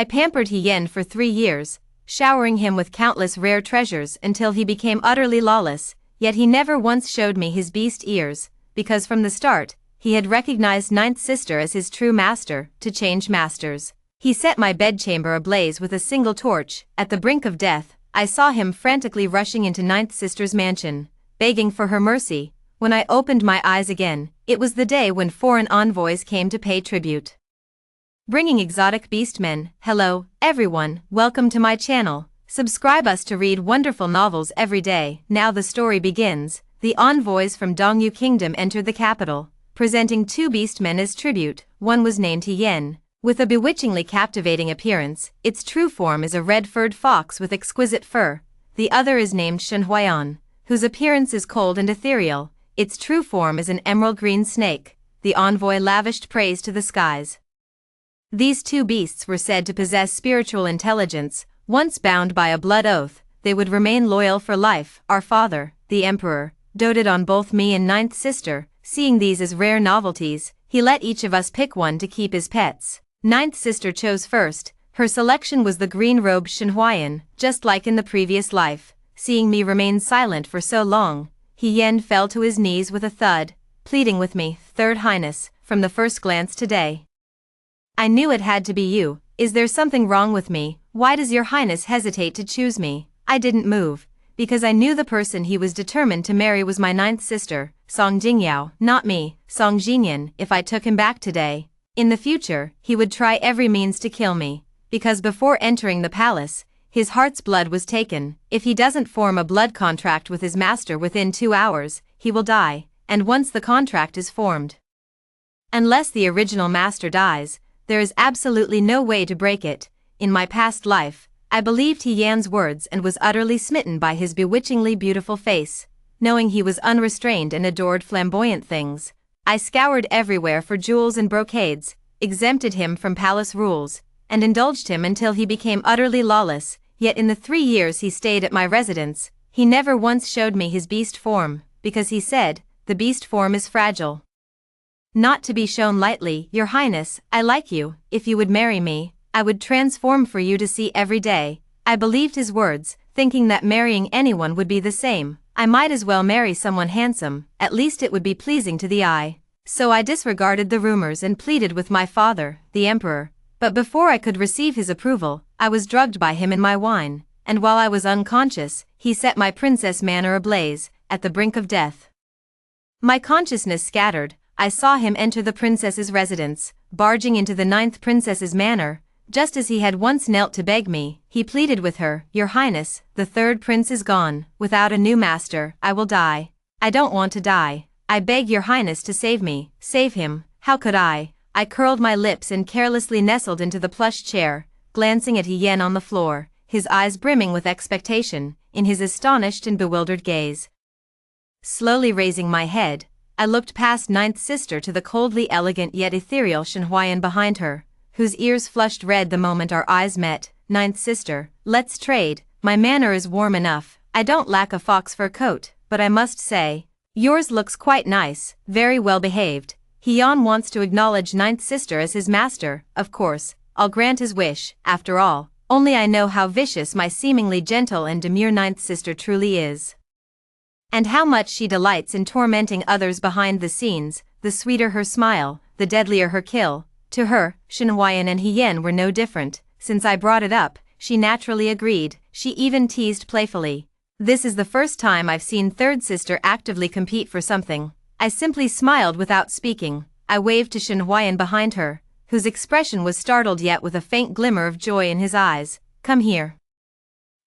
I pampered Hien for 3 years, showering him with countless rare treasures until he became utterly lawless, yet he never once showed me his beast ears, because from the start, he had recognized Ninth Sister as his true master. To change masters, he set my bedchamber ablaze with a single torch. At the brink of death, I saw him frantically rushing into Ninth Sister's mansion, begging for her mercy. When I opened my eyes again, it was the day when foreign envoys came to pay tribute, bringing exotic beastmen. Hello, everyone, welcome to my channel. Subscribe us to read wonderful novels every day. Now the story begins. The envoys from Dongyu Kingdom entered the capital, presenting 2 beastmen as tribute. One was named Hien, with a bewitchingly captivating appearance. Its true form is a red-furred fox with exquisite fur. The other is named Shenhuayan, whose appearance is cold and ethereal. Its true form is an emerald green snake. The envoy lavished praise to the skies. These 2 beasts were said to possess spiritual intelligence. Once bound by a blood oath, they would remain loyal for life. Our father, the emperor, doted on both me and Ninth Sister. Seeing these as rare novelties, he let each of us pick one to keep as pets. Ninth Sister chose first. Her selection was the green-robed Shenhuayan, just like in the previous life. Seeing me remain silent for so long, Hien fell to his knees with a thud, pleading with me. Third Highness, from the first glance today, I knew it had to be you. Is there something wrong with me? Why does your highness hesitate to choose me? I didn't move, because I knew the person he was determined to marry was my Ninth Sister, Song Jingyao, not me, Song Jingyan. If I took him back today, in the future, he would try every means to kill me, because before entering the palace, his heart's blood was taken. If he doesn't form a blood contract with his master within 2 hours, he will die, and once the contract is formed, unless the original master dies, there is absolutely no way to break it. In my past life, I believed Hien's words and was utterly smitten by his bewitchingly beautiful face. Knowing he was unrestrained and adored flamboyant things, I scoured everywhere for jewels and brocades, exempted him from palace rules, and indulged him until he became utterly lawless. Yet in the 3 years he stayed at my residence, he never once showed me his beast form, because he said, the beast form is fragile, not to be shown lightly. Your Highness, I like you. If you would marry me, I would transform for you to see every day. I believed his words, thinking that marrying anyone would be the same. I might as well marry someone handsome, at least it would be pleasing to the eye. So I disregarded the rumors and pleaded with my father, the emperor. But before I could receive his approval, I was drugged by him in my wine, and while I was unconscious, he set my princess manor ablaze. At the brink of death, my consciousness scattered. I saw him enter the princess's residence, barging into the 9th princess's manor. Just as he had once knelt to beg me, he pleaded with her. Your Highness, the 3rd prince is gone. Without a new master, I will die. I don't want to die. I beg your Highness to save me. Save him. How could I? I curled my lips and carelessly nestled into the plush chair, glancing at Hien on the floor, his eyes brimming with expectation, in his astonished and bewildered gaze. Slowly raising my head, I looked past Ninth Sister to the coldly elegant yet ethereal Shenhuayan behind her, whose ears flushed red the moment our eyes met. Ninth Sister, let's trade. My manor is warm enough. I don't lack a fox fur coat, but I must say, yours looks quite nice, very well behaved. Hien wants to acknowledge Ninth Sister as his master. Of course, I'll grant his wish. After all, only I know how vicious my seemingly gentle and demure Ninth Sister truly is, and how much she delights in tormenting others behind the scenes. The sweeter her smile, the deadlier her kill. To her, Shenhuayan and Hien were no different. Since I brought it up, she naturally agreed. She even teased playfully. This is the first time I've seen Third Sister actively compete for something. I simply smiled without speaking. I waved to Shenhuayan behind her, whose expression was startled yet with a faint glimmer of joy in his eyes. Come here.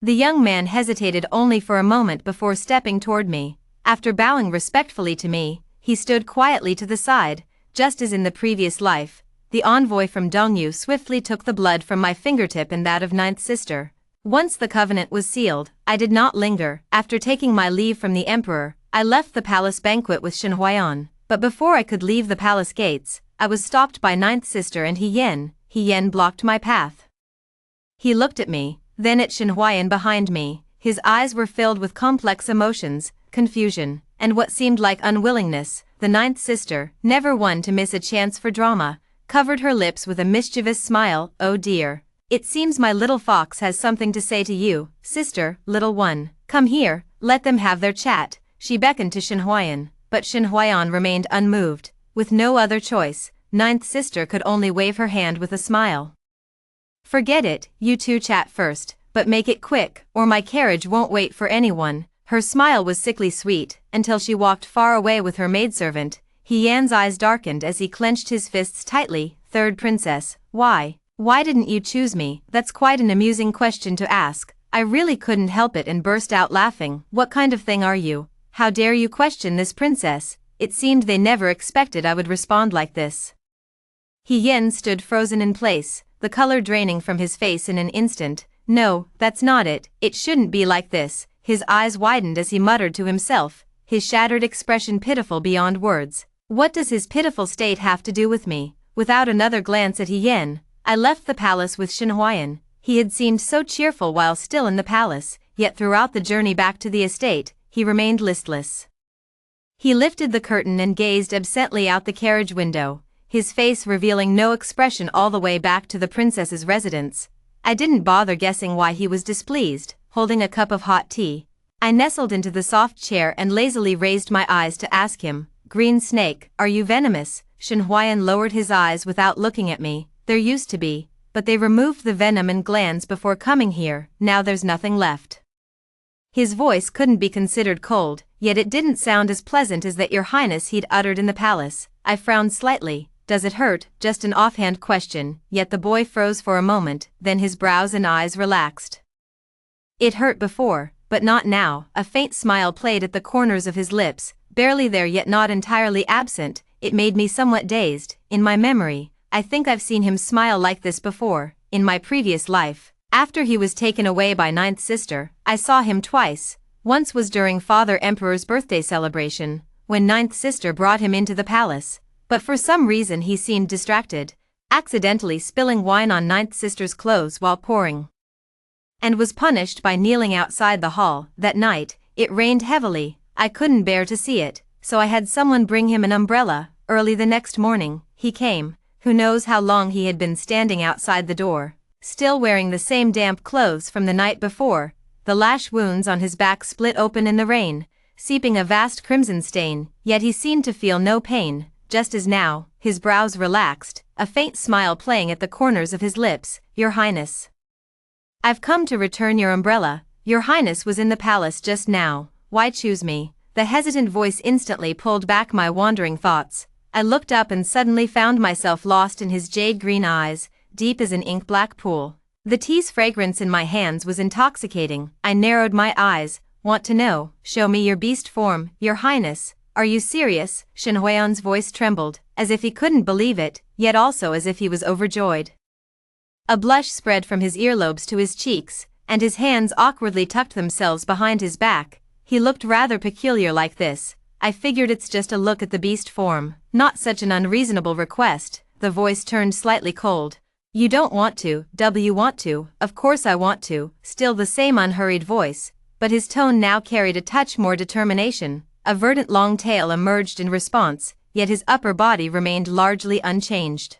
The young man hesitated only for a moment before stepping toward me. After bowing respectfully to me, he stood quietly to the side. Just as in the previous life, the envoy from Dongyu swiftly took the blood from my fingertip and that of Ninth Sister. Once the covenant was sealed, I did not linger. After taking my leave from the emperor, I left the palace banquet with Shenhuayan. But before I could leave the palace gates, I was stopped by Ninth Sister and Hien. Hien blocked my path. He looked at me, then at Shenhuayan behind me. His eyes were filled with complex emotions, confusion, and what seemed like unwillingness. The Ninth Sister, never one to miss a chance for drama, covered her lips with a mischievous smile. Oh dear, It seems my little fox has something to say to you, sister, little one. Come here, let them have their chat. She beckoned to Heroine, but Heroine remained unmoved. With no other choice, ninth sister could only wave her hand with a smile. Forget it, you two chat first, but make it quick, or my carriage won't wait for anyone. Her smile was sickly sweet, until she walked far away with her maidservant. Yan's eyes darkened as he clenched his fists tightly. Third princess, why? Why didn't you choose me? That's quite an amusing question to ask. I really couldn't help it and burst out laughing. What kind of thing are you? How dare you question this princess? It seemed they never expected I would respond like this. Yan stood frozen in place, the color draining from his face in an instant. No, that's not it. It shouldn't be like this. His eyes widened as he muttered to himself, his shattered expression pitiful beyond words. What does his pitiful state have to do with me? Without another glance at Yan, I left the palace with Heroine. He had seemed so cheerful while still in the palace, yet throughout the journey back to the estate, he remained listless. He lifted the curtain and gazed absently out the carriage window, his face revealing no expression all the way back to the princess's residence. I didn't bother guessing why he was displeased. Holding a cup of hot tea, I nestled into the soft chair and lazily raised my eyes to ask him, "Green snake, are you venomous?" Heroine lowered his eyes without looking at me. "There used to be, but they removed the venom and glands before coming here, now there's nothing left." His voice couldn't be considered cold, yet it didn't sound as pleasant as that your highness he'd uttered in the palace. I frowned slightly. Does it hurt? Just an offhand question, yet the boy froze for a moment, then his brows and eyes relaxed. It hurt before, but not now. A faint smile played at the corners of his lips, barely there yet not entirely absent. It made me somewhat dazed. In my memory, I think I've seen him smile like this before, in my previous life. After he was taken away by ninth sister, I saw him twice. Once was during Father Emperor's birthday celebration, when ninth sister brought him into the palace, but for some reason he seemed distracted, accidentally spilling wine on ninth sister's clothes while pouring, and was punished by kneeling outside the hall. That night, it rained heavily. I couldn't bear to see it, so I had someone bring him an umbrella. Early the next morning, he came. Who knows how long he had been standing outside the door, still wearing the same damp clothes from the night before. The lash wounds on his back split open in the rain, seeping a vast crimson stain, yet he seemed to feel no pain, just as now, his brows relaxed, a faint smile playing at the corners of his lips. "Your Highness, I've come to return your umbrella. Your Highness was in the palace just now. Why choose me?" The hesitant voice instantly pulled back my wandering thoughts. I looked up and suddenly found myself lost in his jade-green eyes, deep as an ink-black pool. The tea's fragrance in my hands was intoxicating. I narrowed my eyes. "Want to know? Show me your beast form, Your Highness. Are you serious?" Heroine's voice trembled, as if he couldn't believe it, yet also as if he was overjoyed. A blush spread from his earlobes to his cheeks, and his hands awkwardly tucked themselves behind his back. He looked rather peculiar like this. I figured it's just a look at the beast form, not such an unreasonable request. The voice turned slightly cold. "You don't want to, you want to?" "Of course I want to," still the same unhurried voice, but his tone now carried a touch more determination. A verdant long tail emerged in response, yet his upper body remained largely unchanged,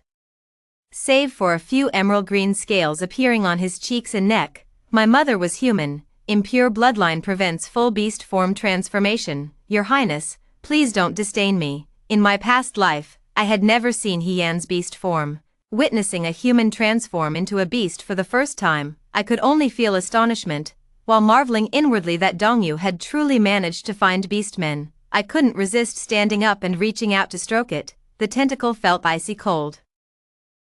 save for a few emerald green scales appearing on his cheeks and neck. My mother was human. Impure bloodline prevents full beast form transformation. "Your Highness, please don't disdain me. In my past life, I had never seen Yan's beast form. Witnessing a human transform into a beast for the first time, I could only feel astonishment, while marveling inwardly that Dongyu had truly managed to find beastmen. I couldn't resist standing up and reaching out to stroke it. The tentacle felt icy cold.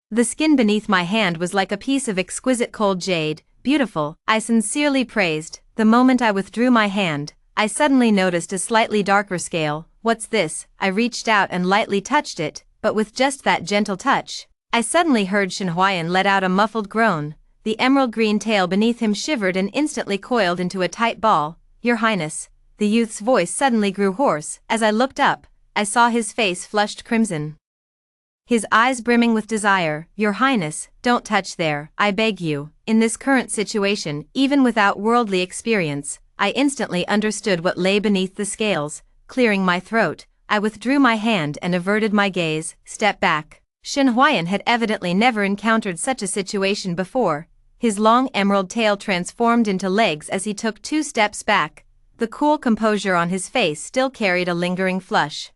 The skin beneath my hand was like a piece of exquisite cold jade. "Beautiful," I sincerely praised. The moment I withdrew my hand, I suddenly noticed a slightly darker scale. "What's this?" I reached out and lightly touched it, but with just that gentle touch, I suddenly heard Heroine let out a muffled groan. The emerald green tail beneath him shivered and instantly coiled into a tight ball. "Your Highness." The youth's voice suddenly grew hoarse. As I looked up, I saw his face flushed crimson, his eyes brimming with desire. "Your Highness, don't touch there, I beg you." In this current situation, even without worldly experience, I instantly understood what lay beneath the scales. Clearing my throat, I withdrew my hand and averted my gaze. "Step back." Heroine had evidently never encountered such a situation before. his long emerald tail transformed into legs as he took 2 steps back. The cool composure on his face still carried a lingering flush.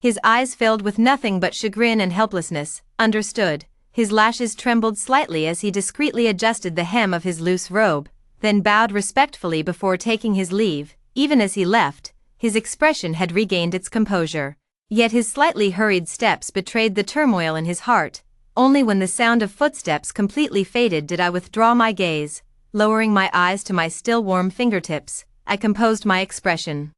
His eyes filled with nothing but chagrin and helplessness. Understood. His lashes trembled slightly as he discreetly adjusted the hem of his loose robe, then bowed respectfully before taking his leave. Even as he left, his expression had regained its composure. Yet his slightly hurried steps betrayed the turmoil in his heart. Only when the sound of footsteps completely faded did I withdraw my gaze. Lowering my eyes to my still warm fingertips, I composed my expression.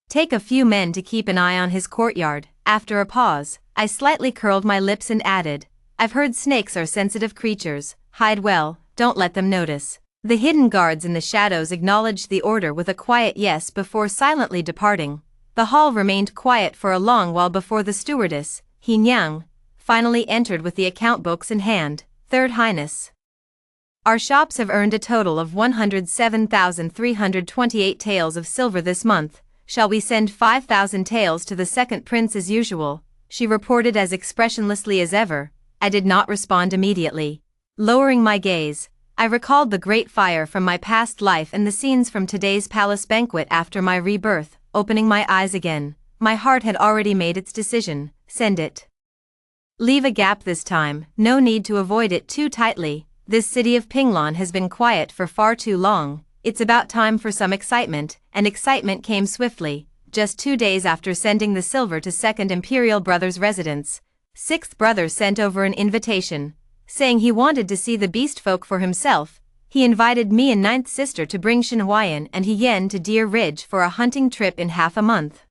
Take a few men to keep an eye on his courtyard. After a pause, I slightly curled my lips and added, I've heard snakes are sensitive creatures. Hide well, don't let them notice. The hidden guards in the shadows acknowledged the order with a quiet yes before silently departing. The hall remained quiet for a long while before the stewardess, He Nyang, finally entered with the account books in hand. Third Highness. Our shops have earned a total of 107,328 taels of silver this month. Shall we send 5,000 taels to the second prince as usual? She reported as expressionlessly as ever. I did not respond immediately. Lowering my gaze, I recalled the great fire from my past life and the scenes from today's palace banquet after my rebirth. Opening my eyes again, my heart had already made its decision. Send it. Leave a gap this time, no need to avoid it too tightly. This city of Pinglan has been quiet for far too long. It's about time for some excitement, and excitement came swiftly. Just 2 days after sending the silver to Second Imperial Brother's residence, Sixth Brother sent over an invitation, saying he wanted to see the beast folk for himself. He invited me and Ninth Sister to bring Heroine and Heroine to Deer Ridge for a hunting trip in half a month.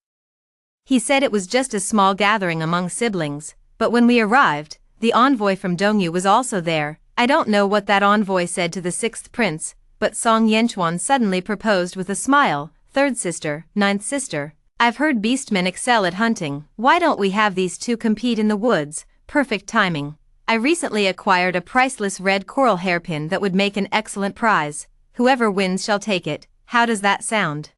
He said it was just a small gathering among siblings, but when we arrived, the envoy from Dongyu was also there. I don't know what that envoy said to the sixth prince, but Song Yenchuan suddenly proposed with a smile, Third Sister, Ninth Sister, I've heard beastmen excel at hunting. Why don't we have these two compete in the woods? Perfect timing. I recently acquired a priceless red coral hairpin that would make an excellent prize. Whoever wins shall take it. How does that sound?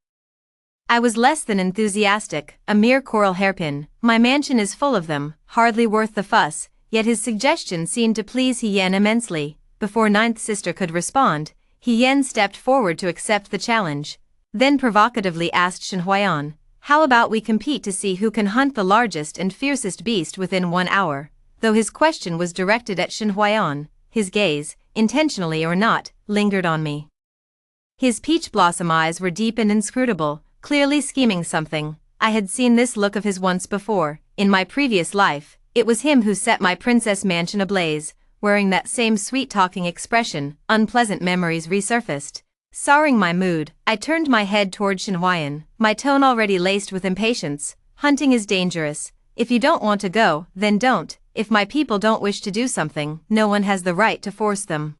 I was less than enthusiastic. A mere coral hairpin. My mansion is full of them, hardly worth the fuss. Yet his suggestion seemed to please Heyen immensely. Before Ninth Sister could respond, Heyen stepped forward to accept the challenge. Then provocatively asked Shenhuayan, how about we compete to see who can hunt the largest and fiercest beast within 1 hour? Though his question was directed at Shenhuayan, his gaze, intentionally or not, lingered on me. His peach blossom eyes were deep and inscrutable, clearly scheming something. I had seen this look of his once before, in my previous life. It was him who set my princess mansion ablaze, wearing that same sweet-talking expression. Unpleasant memories resurfaced. Souring my mood, I turned my head toward Shenhuayan, my tone already laced with impatience. Hunting is dangerous. If you don't want to go, then don't. If my people don't wish to do something, no one has the right to force them.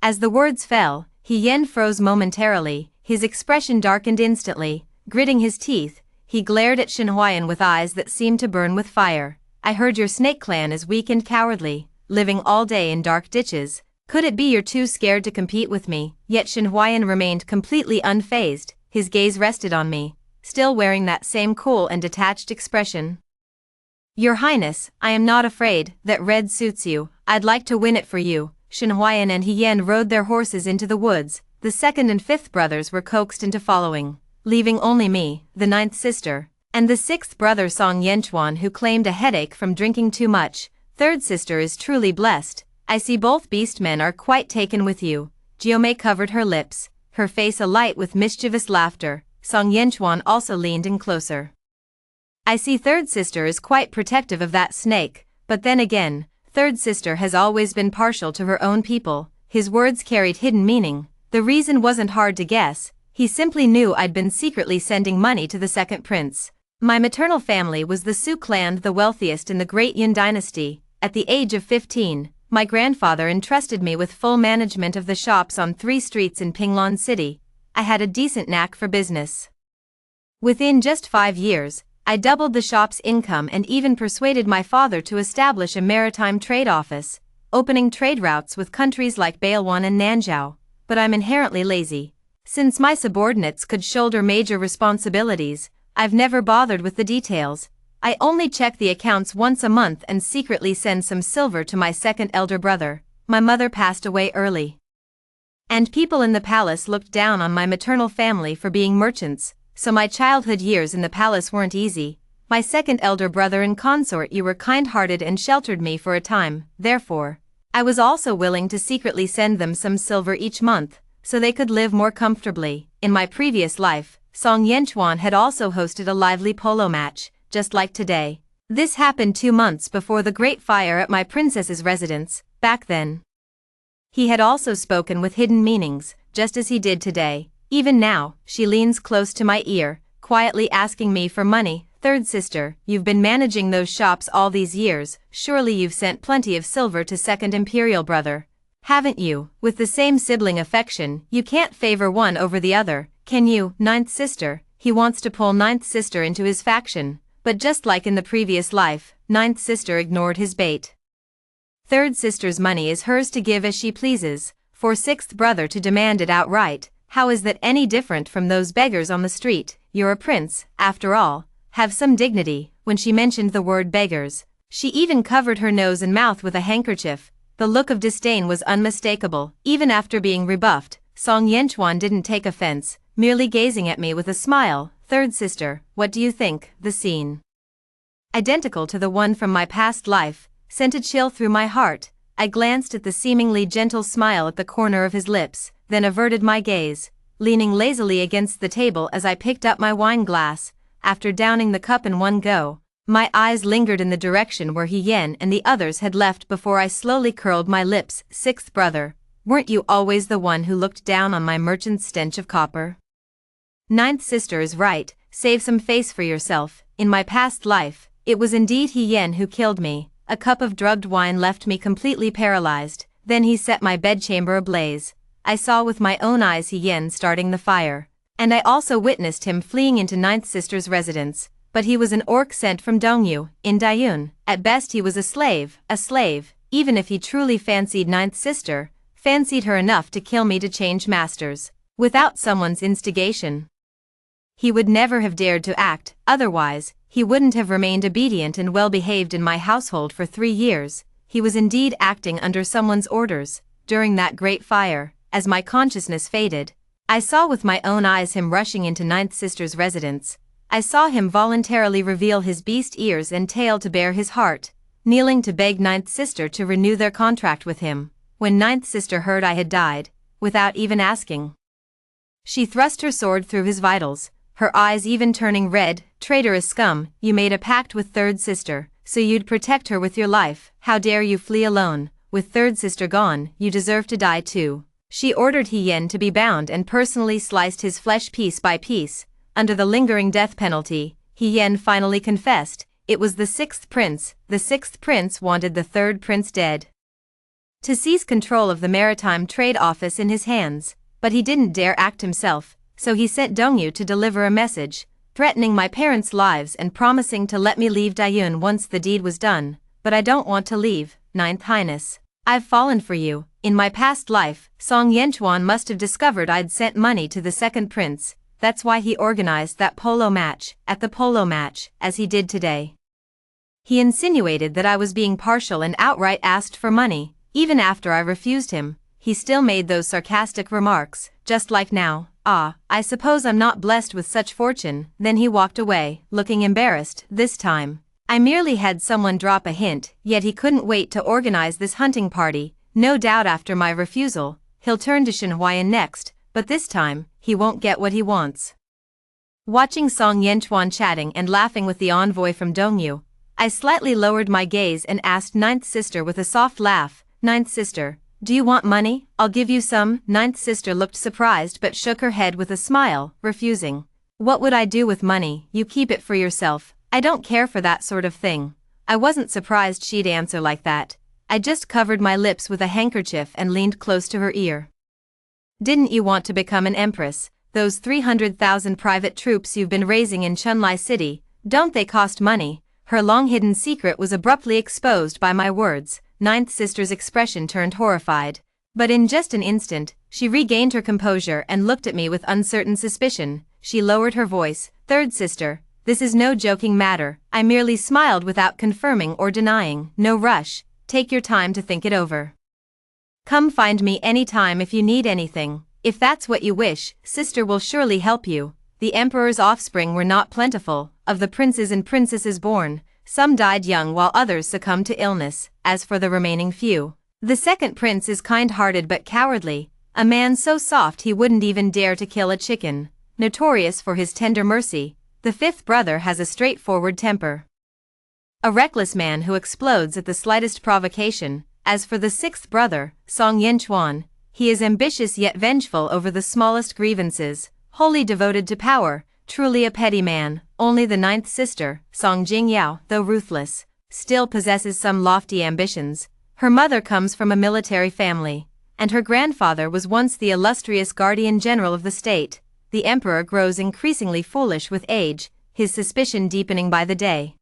As the words fell, Heyen froze momentarily, his expression darkened instantly. Gritting his teeth, he glared at Shenhuayan with eyes that seemed to burn with fire. I heard your snake clan is weak and cowardly, living all day in dark ditches. Could it be you're too scared to compete with me? Yet Shenhuayan remained completely unfazed, his gaze rested on me, still wearing that same cool and detached expression. Your Highness, I am not afraid. That red suits you. I'd like to win it for you. Shenhuayan and Heyen rode their horses into the woods. The second and fifth brothers were coaxed into following, leaving only me, the ninth sister, and the sixth brother Song Yenchuan, who claimed a headache from drinking too much. Third sister is truly blessed. I see both beastmen are quite taken with you. Jiomei covered her lips, her face alight with mischievous laughter. Song Yenchuan also leaned in closer. I see third sister is quite protective of that snake, but then again, third sister has always been partial to her own people. His words carried hidden meaning. The reason wasn't hard to guess. He simply knew I'd been secretly sending money to the second prince. My maternal family was the Su clan, the wealthiest in the Great Yun dynasty. At the age of 15, my grandfather entrusted me with full management of the shops on 3 streets in Pinglan City. I had a decent knack for business. Within just 5 years, I doubled the shop's income and even persuaded my father to establish a maritime trade office, opening trade routes with countries like Bailwan and Nanzhao. But I'm inherently lazy. Since my subordinates could shoulder major responsibilities, I've never bothered with the details. I only check the accounts once a month and secretly send some silver to my second elder brother. my mother passed away early. And people in the palace looked down on my maternal family for being merchants, so my childhood years in the palace weren't easy. My second elder brother and consort, you were kind-hearted and sheltered me for a time, therefore, I was also willing to secretly send them some silver each month, so they could live more comfortably. In my previous life, Song Yenchuan had also hosted a lively polo match, just like today. This happened 2 months before the Great Fire at my princess's residence. Back then, he had also spoken with hidden meanings, just as he did today. Even now, she leans close to my ear, quietly asking me for money. Third sister, you've been managing those shops all these years, surely you've sent plenty of silver to second imperial brother, haven't you? With the same sibling affection, you can't favor one over the other, can you? Ninth sister, he wants to pull ninth sister into his faction, but just like in the previous life, ninth sister ignored his bait. Third sister's money is hers to give as she pleases, for sixth brother to demand it outright. How is that any different from those beggars on the street? You're a prince, after all. Have some dignity. When she mentioned the word beggars, she even covered her nose and mouth with a handkerchief. The look of disdain was unmistakable. Even after being rebuffed, Song Yenchuan didn't take offense, merely gazing at me with a smile. Third sister, what do you think? The scene, identical to the one from my past life, sent a chill through my heart. I glanced at the seemingly gentle smile at the corner of his lips, then averted my gaze, leaning lazily against the table as I picked up my wine glass. After downing the cup in one go, my eyes lingered in the direction where He Yen and the others had left before I slowly curled my lips. Sixth brother, weren't you always the one who looked down on my merchant's stench of copper? Ninth sister is right, save some face for yourself. In my past life, it was indeed He Yen who killed me. A cup of drugged wine left me completely paralyzed, then he set my bedchamber ablaze. I saw with my own eyes He Yen starting the fire. And I also witnessed him fleeing into ninth sister's residence, but he was an orc sent from Dongyu, in Dayun. At best he was a slave, even if he truly fancied ninth sister, fancied her enough to kill me to change masters, without someone's instigation. He would never have dared to act, otherwise, he wouldn't have remained obedient and well-behaved in my household for 3 years. He was indeed acting under someone's orders. During that great fire, as my consciousness faded, I saw with my own eyes him rushing into ninth sister's residence. I saw him voluntarily reveal his beast ears and tail to bare his heart, kneeling to beg ninth sister to renew their contract with him. When ninth sister heard I had died, without even asking, she thrust her sword through his vitals, her eyes even turning red. Traitorous scum, you made a pact with third sister, so you'd protect her with your life. How dare you flee alone? With third sister gone, you deserve to die too. She ordered He Yen to be bound and personally sliced his flesh piece by piece. Under the lingering death penalty, He Yen finally confessed. It was the sixth prince. The sixth prince wanted the third prince dead, to seize control of the maritime trade office in his hands, but he didn't dare act himself, so he sent Dongyu to deliver a message, threatening my parents' lives and promising to let me leave Dayun once the deed was done. But I don't want to leave, Ninth Highness. I've fallen for you. In my past life, Song Yenchuan must have discovered I'd sent money to the second prince. That's why he organized that polo match. At the polo match, as he did today, he insinuated that I was being partial and outright asked for money. Even after I refused him, he still made those sarcastic remarks, just like now. Ah, I suppose I'm not blessed with such fortune. Then he walked away, looking embarrassed. This time, I merely had someone drop a hint, yet he couldn't wait to organize this hunting party. No doubt after my refusal, he'll turn to Shenhuayan next, but this time, he won't get what he wants. Watching Song Yenchuan chatting and laughing with the envoy from Dongyu, I slightly lowered my gaze and asked ninth sister with a soft laugh, Ninth sister, do you want money? I'll give you some. Ninth sister looked surprised but shook her head with a smile, refusing. What would I do with money? You keep it for yourself. I don't care for that sort of thing. I wasn't surprised she'd answer like that. I just covered my lips with a handkerchief and leaned close to her ear. Didn't you want to become an empress? Those 300,000 private troops you've been raising in Chunlai City, don't they cost money? Her long-hidden secret was abruptly exposed by my words. Ninth sister's expression turned horrified. But in just an instant, she regained her composure and looked at me with uncertain suspicion. She lowered her voice. Third sister, this is no joking matter. I merely smiled without confirming or denying. No rush. Take your time to think it over. Come find me anytime if you need anything. If that's what you wish, sister will surely help you. The emperor's offspring were not plentiful. Of the princes and princesses born, some died young while others succumbed to illness. As for the remaining few, the second prince is kind-hearted but cowardly, a man so soft he wouldn't even dare to kill a chicken. Notorious for his tender mercy, the fifth brother has a straightforward temper. A reckless man who explodes at the slightest provocation. As for the sixth brother, Song Yanchuan, he is ambitious yet vengeful over the smallest grievances, wholly devoted to power, truly a petty man. Only the ninth sister, Song Jingyao, though ruthless, still possesses some lofty ambitions. Her mother comes from a military family, and her grandfather was once the illustrious guardian general of the state. The emperor grows increasingly foolish with age, his suspicion deepening by the day.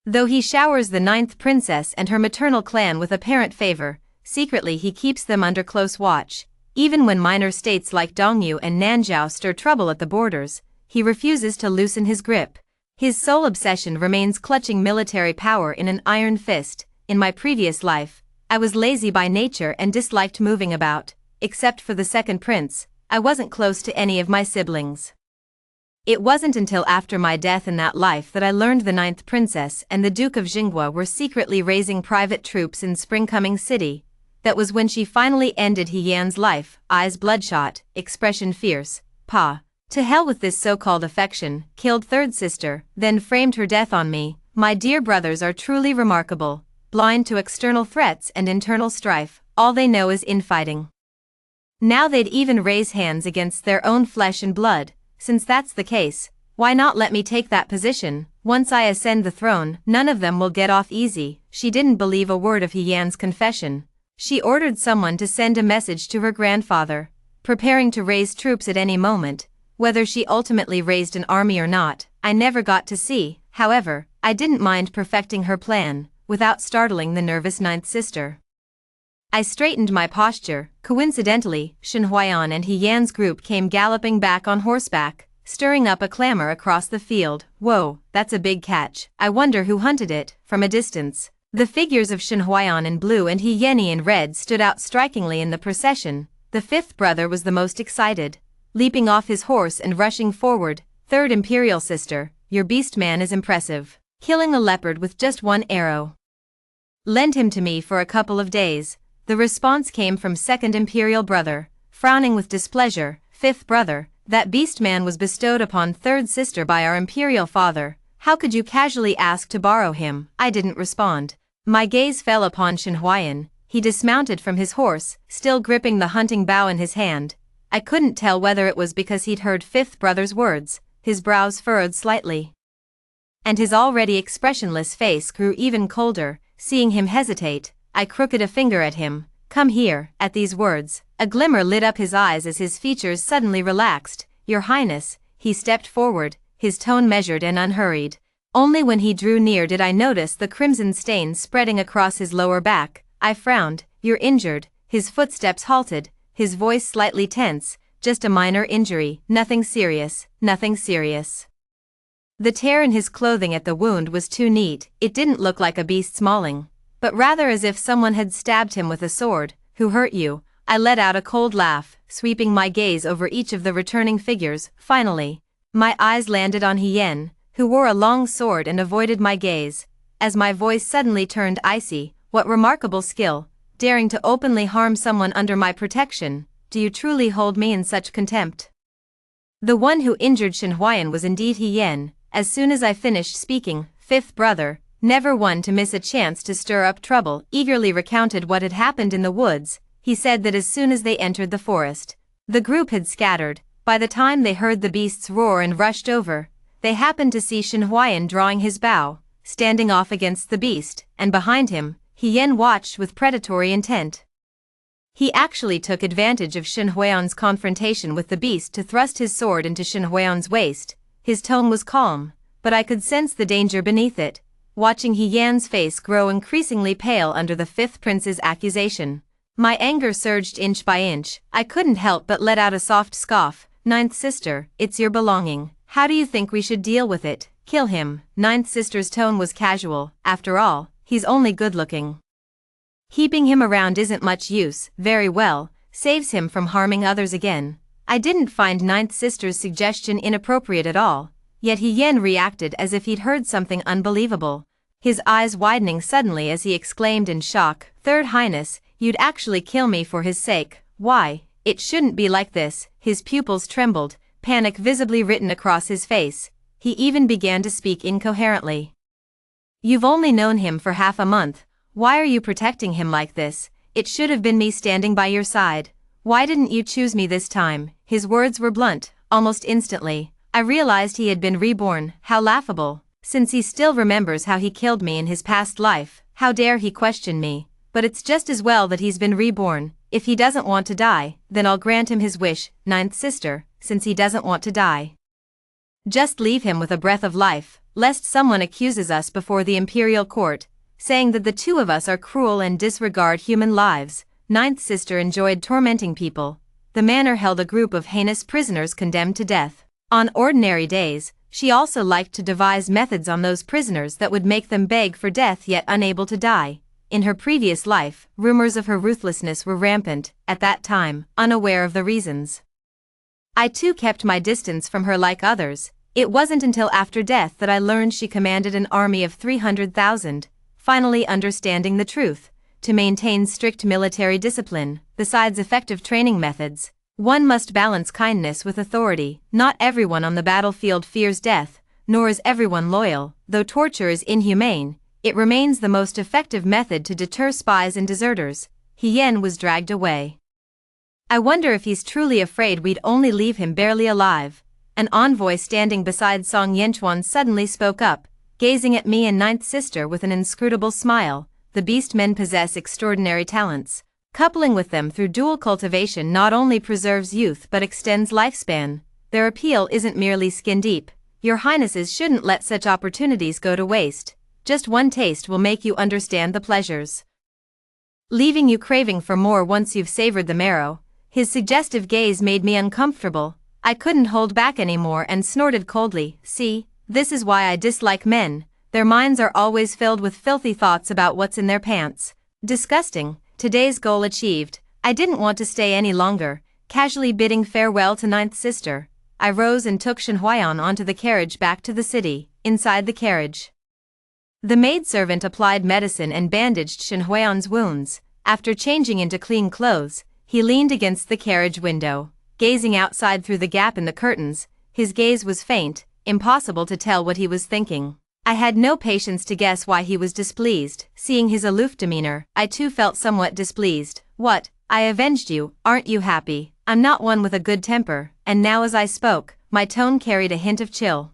Though he showers the ninth princess and her maternal clan with apparent favor, secretly he keeps them under close watch. Even when minor states like Dongyu and Nanzhou stir trouble at the borders, he refuses to loosen his grip. His sole obsession remains clutching military power in an iron fist. In my previous life, I was lazy by nature and disliked moving about. Except for the second prince, I wasn't close to any of my siblings. It wasn't until after my death in that life that I learned the ninth princess and the Duke of Jinghua were secretly raising private troops in Springcoming City. That was when she finally ended He Yan's life, eyes bloodshot, expression fierce. Pa, to hell with this so-called affection, killed third sister, then framed her death on me. My dear brothers are truly remarkable, blind to external threats and internal strife, all they know is infighting. Now they'd even raise hands against their own flesh and blood. Since that's the case, why not let me take that position? Once I ascend the throne, none of them will get off easy. She didn't believe a word of He Yan's confession. She ordered someone to send a message to her grandfather, preparing to raise troops at any moment. Whether she ultimately raised an army or not, I never got to see. However, I didn't mind perfecting her plan, without startling the nervous ninth sister. I straightened my posture. Coincidentally, Shen Huayan and He Yan's group came galloping back on horseback, stirring up a clamor across the field. Whoa, that's a big catch. I wonder who hunted it. From a distance, the figures of Shen Huayan in blue and He Yan in red stood out strikingly in the procession. The fifth brother was the most excited, leaping off his horse and rushing forward. Third imperial sister, your beast man is impressive. Killing a leopard with just one arrow. Lend him to me for a couple of days. The response came from second imperial brother, frowning with displeasure. Fifth brother, that beast man was bestowed upon third sister by our imperial father. How could you casually ask to borrow him? I didn't respond. My gaze fell upon Shen Huayan. He dismounted from his horse, still gripping the hunting bow in his hand. I couldn't tell whether it was because he'd heard fifth brother's words. His brows furrowed slightly, and his already expressionless face grew even colder. Seeing him hesitate, I crooked a finger at him. Come here. At these words, a glimmer lit up his eyes as his features suddenly relaxed. Your Highness. He stepped forward, his tone measured and unhurried. Only when he drew near did I notice the crimson stain spreading across his lower back. I frowned. You're injured. His footsteps halted, his voice slightly tense. Just a minor injury, nothing serious, nothing serious. The tear in his clothing at the wound was too neat. It didn't look like a beast's mauling, but rather as if someone had stabbed him with a sword. Who hurt you? I let out a cold laugh, sweeping my gaze over each of the returning figures. Finally, my eyes landed on He Yan, who wore a long sword and avoided my gaze. As my voice suddenly turned icy, what remarkable skill, daring to openly harm someone under my protection. Do you truly hold me in such contempt? The one who injured Shen Huayan was indeed He Yan. As soon as I finished speaking, fifth brother, never one to miss a chance to stir up trouble, eagerly recounted what had happened in the woods. He said that as soon as they entered the forest, the group had scattered. By the time they heard the beasts roar and rushed over, they happened to see Shen Huayan drawing his bow, standing off against the beast, and behind him, He Yan watched with predatory intent. He actually took advantage of Shen Huayan's confrontation with the beast to thrust his sword into Shen Huayan's waist. His tone was calm, but I could sense the danger beneath it. Watching He Yan's face grow increasingly pale under the fifth prince's accusation, my anger surged inch by inch. I couldn't help but let out a soft scoff. Ninth sister, it's your belonging. How do you think we should deal with it? Kill him. Ninth sister's tone was casual. After all, he's only good-looking. Keeping him around isn't much use, very well, saves him from harming others again. I didn't find Ninth Sister's suggestion inappropriate at all, yet Yen reacted as if he'd heard something unbelievable, his eyes widening suddenly as he exclaimed in shock, "Third Highness, you'd actually kill me for his sake. Why? It shouldn't be like this." His pupils trembled, panic visibly written across his face. He even began to speak incoherently. "You've only known him for half a month. Why are you protecting him like this? It should have been me standing by your side. Why didn't you choose me this time?" His words were blunt. Almost instantly, I realized he had been reborn. How laughable. Since he still remembers how he killed me in his past life, how dare he question me? But it's just as well that he's been reborn. If he doesn't want to die, then I'll grant him his wish, Ninth Sister, since he doesn't want to die. Just leave him with a breath of life, lest someone accuses us before the Imperial Court, saying that the two of us are cruel and disregard human lives. Ninth Sister enjoyed tormenting people. The manor held a group of heinous prisoners condemned to death. On ordinary days, she also liked to devise methods on those prisoners that would make them beg for death yet unable to die. In her previous life, rumors of her ruthlessness were rampant, at that time, unaware of the reasons. I too kept my distance from her like others. It wasn't until after death that I learned she commanded an army of 300,000, finally understanding the truth. To maintain strict military discipline, besides effective training methods, one must balance kindness with authority. Not everyone on the battlefield fears death, nor is everyone loyal. Though torture is inhumane, it remains the most effective method to deter spies and deserters. Yen was dragged away. I wonder if he's truly afraid we'd only leave him barely alive. An envoy standing beside Song Yenchuan suddenly spoke up, gazing at me and Ninth Sister with an inscrutable smile. The beast men possess extraordinary talents. Coupling with them through dual cultivation not only preserves youth but extends lifespan. Their appeal isn't merely skin deep. Your Highnesses shouldn't let such opportunities go to waste. Just one taste will make you understand the pleasures, leaving you craving for more once you've savored the marrow. His suggestive gaze made me uncomfortable. I couldn't hold back anymore and snorted coldly. "See, this is why I dislike men. Their minds are always filled with filthy thoughts about what's in their pants." Disgusting. Today's goal achieved, I didn't want to stay any longer. Casually bidding farewell to Ninth Sister, I rose and took Shenhuayan onto the carriage back to the city. Inside the carriage, the maidservant applied medicine and bandaged Shenhuayan's wounds. After changing into clean clothes, he leaned against the carriage window, gazing outside through the gap in the curtains. His gaze was faint, impossible to tell what he was thinking. I had no patience to guess why he was displeased. Seeing his aloof demeanor, I too felt somewhat displeased. "What? I avenged you, aren't you happy?" I'm not one with a good temper, and now as I spoke, my tone carried a hint of chill.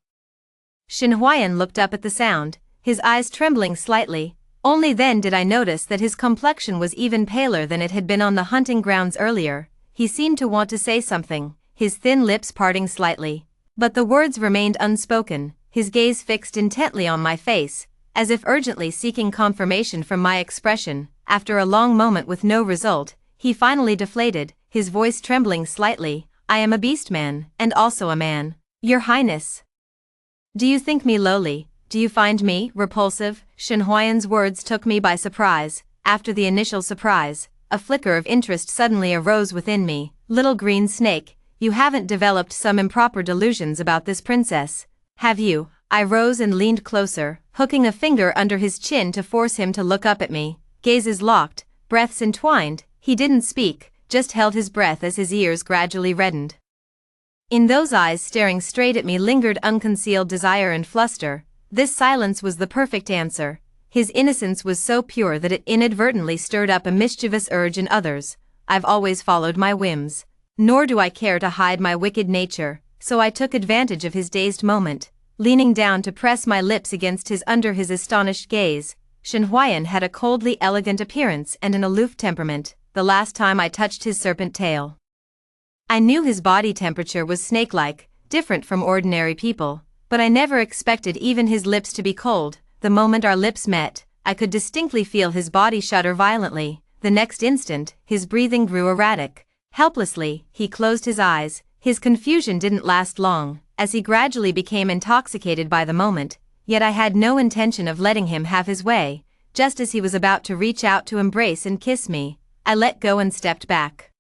Shenhuayan looked up at the sound, his eyes trembling slightly. Only then did I notice that his complexion was even paler than it had been on the hunting grounds earlier. He seemed to want to say something, his thin lips parting slightly. But the words remained unspoken, his gaze fixed intently on my face, as if urgently seeking confirmation from my expression. After a long moment with no result, he finally deflated, his voice trembling slightly. "I am a beastman, and also a man. Your Highness. Do you think me lowly? Do you find me repulsive?" Shenhuayan's words took me by surprise. After the initial surprise, a flicker of interest suddenly arose within me. "Little green snake, you haven't developed some improper delusions about this princess, have you?" I rose and leaned closer, hooking a finger under his chin to force him to look up at me. Gazes locked, breaths entwined. He didn't speak, just held his breath as his ears gradually reddened. In those eyes staring straight at me lingered unconcealed desire and fluster. This silence was the perfect answer. His innocence was so pure that it inadvertently stirred up a mischievous urge in others. I've always followed my whims, nor do I care to hide my wicked nature, so I took advantage of his dazed moment. Leaning down to press my lips against his under his astonished gaze, Shenhuayan had a coldly elegant appearance and an aloof temperament. The last time I touched his serpent tail, I knew his body temperature was snake-like, different from ordinary people, but I never expected even his lips to be cold. The moment our lips met, I could distinctly feel his body shudder violently. The next instant, his breathing grew erratic. Helplessly, he closed his eyes. His confusion didn't last long, as he gradually became intoxicated by the moment, yet I had no intention of letting him have his way. just as he was about to reach out to embrace and kiss me, I let go and stepped back.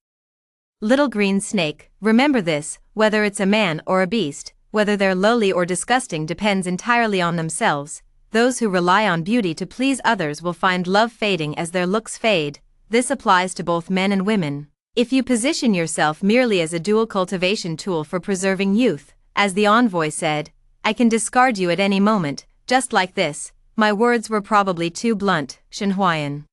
Little green snake, remember this, whether it's a man or a beast, whether they're lowly or disgusting depends entirely on themselves. Those who rely on beauty to please others will find love fading as their looks fade. This applies to both men and women. If you position yourself merely as a dual cultivation tool for preserving youth, as the envoy said, I can discard you at any moment, just like this. My words were probably too blunt. Heroine,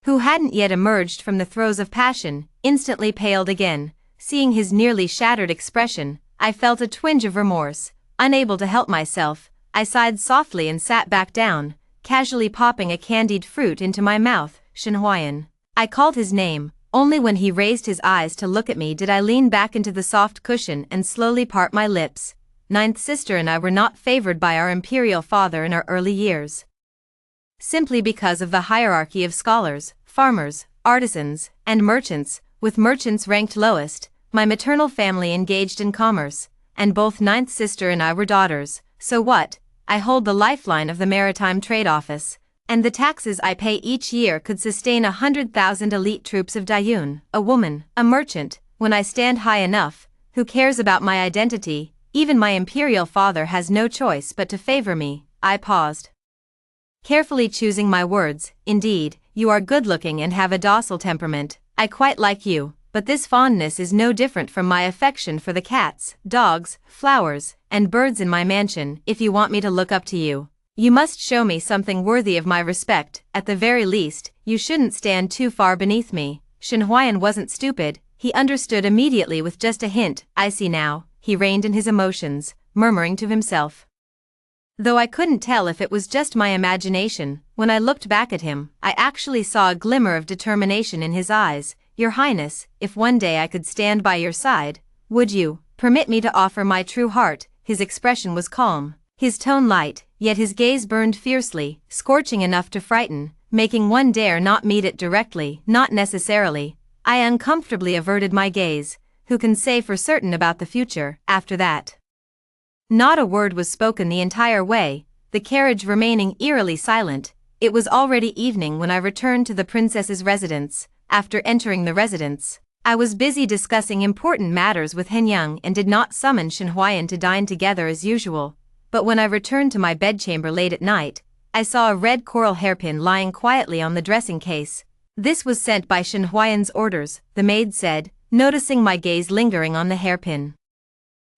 who hadn't yet emerged from the throes of passion, instantly paled again. Seeing his nearly shattered expression, I felt a twinge of remorse. Unable to help myself, I sighed softly and sat back down, casually popping a candied fruit into my mouth. Heroine. I called his name. Only when he raised his eyes to look at me did I lean back into the soft cushion and slowly part my lips. Ninth sister and I were not favored by our imperial father in our early years. Simply because of the hierarchy of scholars, farmers, artisans, and merchants, with merchants ranked lowest. My maternal family engaged in commerce, and both ninth sister and I were daughters. So what? I hold the lifeline of the Maritime Trade Office, and the taxes I pay each year could sustain 100,000 elite troops of Dayun. A woman, a merchant, when I stand high enough, who cares about my identity? Even my imperial father has no choice but to favor me. I paused, carefully choosing my words. Indeed, you are good-looking and have a docile temperament. I quite like you, but this fondness is no different from my affection for the cats, dogs, flowers, and birds in my mansion. If you want me to look up to you, you must show me something worthy of my respect. At the very least, you shouldn't stand too far beneath me. Heroine wasn't stupid. He understood immediately with just a hint. I see now. He reined in his emotions, murmuring to himself, though I couldn't tell if it was just my imagination. When I looked back at him, I actually saw a glimmer of determination in his eyes. Your Highness, if one day I could stand by your side, would you permit me to offer my true heart? His expression was calm, his tone light, yet his gaze burned fiercely, scorching enough to frighten, making one dare not meet it directly. Not necessarily. I uncomfortably averted my gaze. Who can say for certain about the future? After that, not a word was spoken the entire way, the carriage remaining eerily silent. It was already evening when I returned to the princess's residence. After entering the residence, I was busy discussing important matters with Henyang and did not summon Heroine to dine together as usual. But when I returned to my bedchamber late at night, I saw a red coral hairpin lying quietly on the dressing case. This was sent by Heroine's orders, the maid said, noticing my gaze lingering on the hairpin.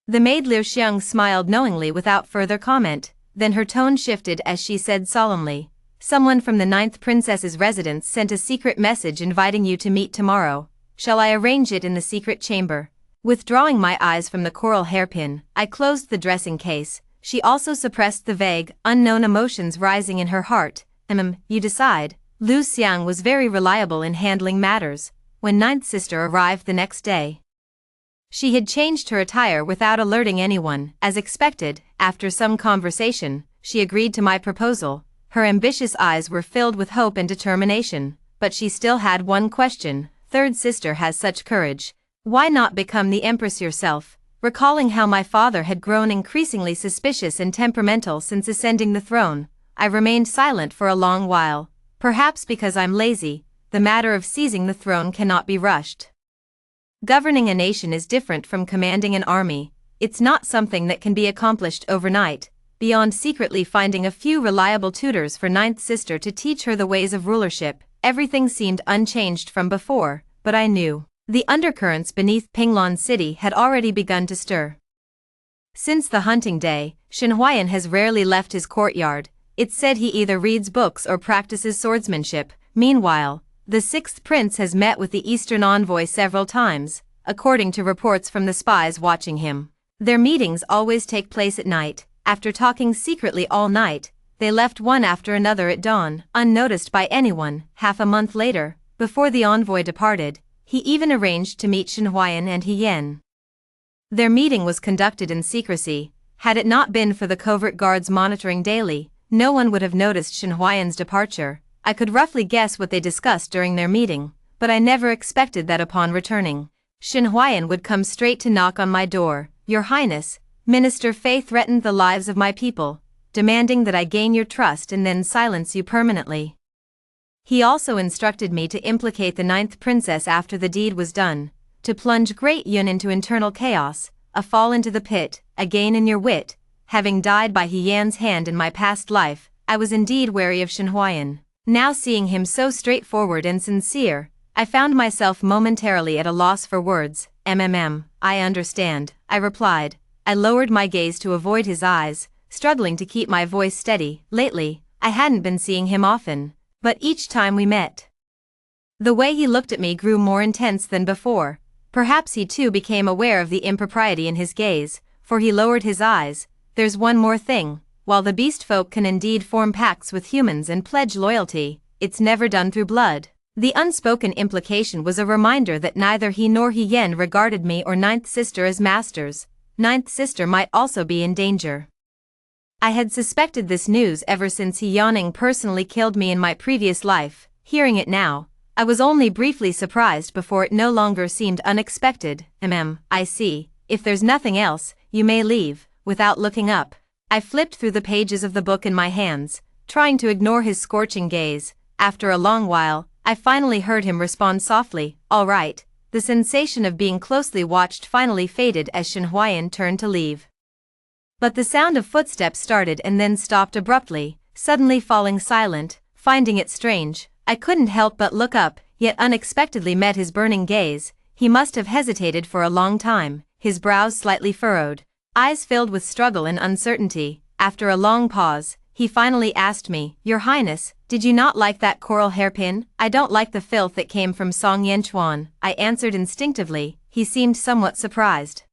The maid Liu Xiang smiled knowingly without further comment, then her tone shifted as she said solemnly, someone from the 9th princess's residence sent a secret message inviting you to meet tomorrow. Shall I arrange it in the secret chamber? Withdrawing my eyes from the coral hairpin, I closed the dressing case. She also suppressed the vague, unknown emotions rising in her heart. You decide. Liu Xiang was very reliable in handling matters. When ninth sister arrived the next day, she had changed her attire without alerting anyone. As expected, after some conversation, she agreed to my proposal. Her ambitious eyes were filled with hope and determination, but she still had one question. Third sister has such courage. Why not become the empress yourself? Recalling how my father had grown increasingly suspicious and temperamental since ascending the throne, I remained silent for a long while. Perhaps because I'm lazy. The matter of seizing the throne cannot be rushed. Governing a nation is different from commanding an army. It's not something that can be accomplished overnight. Beyond secretly finding a few reliable tutors for ninth sister to teach her the ways of rulership, everything seemed unchanged from before, but I knew the undercurrents beneath Pinglan City had already begun to stir. Since the hunting day, Heroine has rarely left his courtyard. It's said he either reads books or practices swordsmanship. Meanwhile, the 6th prince has met with the Eastern envoy several times, according to reports from the spies watching him. Their meetings always take place at night. After talking secretly all night, they left one after another at dawn, unnoticed by anyone. Half a month later, before the envoy departed, he even arranged to meet Heroine and Yen. Their meeting was conducted in secrecy. Had it not been for the covert guards monitoring daily, no one would have noticed Heroine's departure. I could roughly guess what they discussed during their meeting, but I never expected that upon returning, Heroine would come straight to knock on my door. Your Highness, Minister Fei threatened the lives of my people. demanding that I gain your trust and then silence you permanently. He also instructed me to implicate the 9th princess after the deed was done, to plunge Great Yun into internal chaos, a fall into the pit, a gain in your wit. Having died by He Yan's hand in my past life, I was indeed wary of Shen Huayan. Now seeing him so straightforward and sincere, I found myself momentarily at a loss for words. I understand, I replied. I lowered my gaze to avoid his eyes, struggling to keep my voice steady. Lately, I hadn't been seeing him often, but each time we met, the way he looked at me grew more intense than before. Perhaps he too became aware of the impropriety in his gaze, for he lowered his eyes. There's one more thing. While the beast folk can indeed form pacts with humans and pledge loyalty, it's never done through blood. The unspoken implication was a reminder that neither he nor He Yan regarded me or 9th sister as masters. 9th sister might also be in danger. I had suspected this news ever since He Yaning personally killed me in my previous life. Hearing it now, I was only briefly surprised before it no longer seemed unexpected. I see. If there's nothing else, you may leave. Without looking up, I flipped through the pages of the book in my hands, trying to ignore his scorching gaze. After a long while, I finally heard him respond softly, "All right." The sensation of being closely watched finally faded as Shen Huayan turned to leave. But the sound of footsteps started and then stopped abruptly, suddenly falling silent. Finding it strange, I couldn't help but look up, yet unexpectedly met his burning gaze. He must have hesitated for a long time, his brows slightly furrowed, eyes filled with struggle and uncertainty. After a long pause, he finally asked me, "Your Highness, did you not like that coral hairpin?" "I don't like the filth that came from Song Yanchuan," I answered instinctively. He seemed somewhat surprised,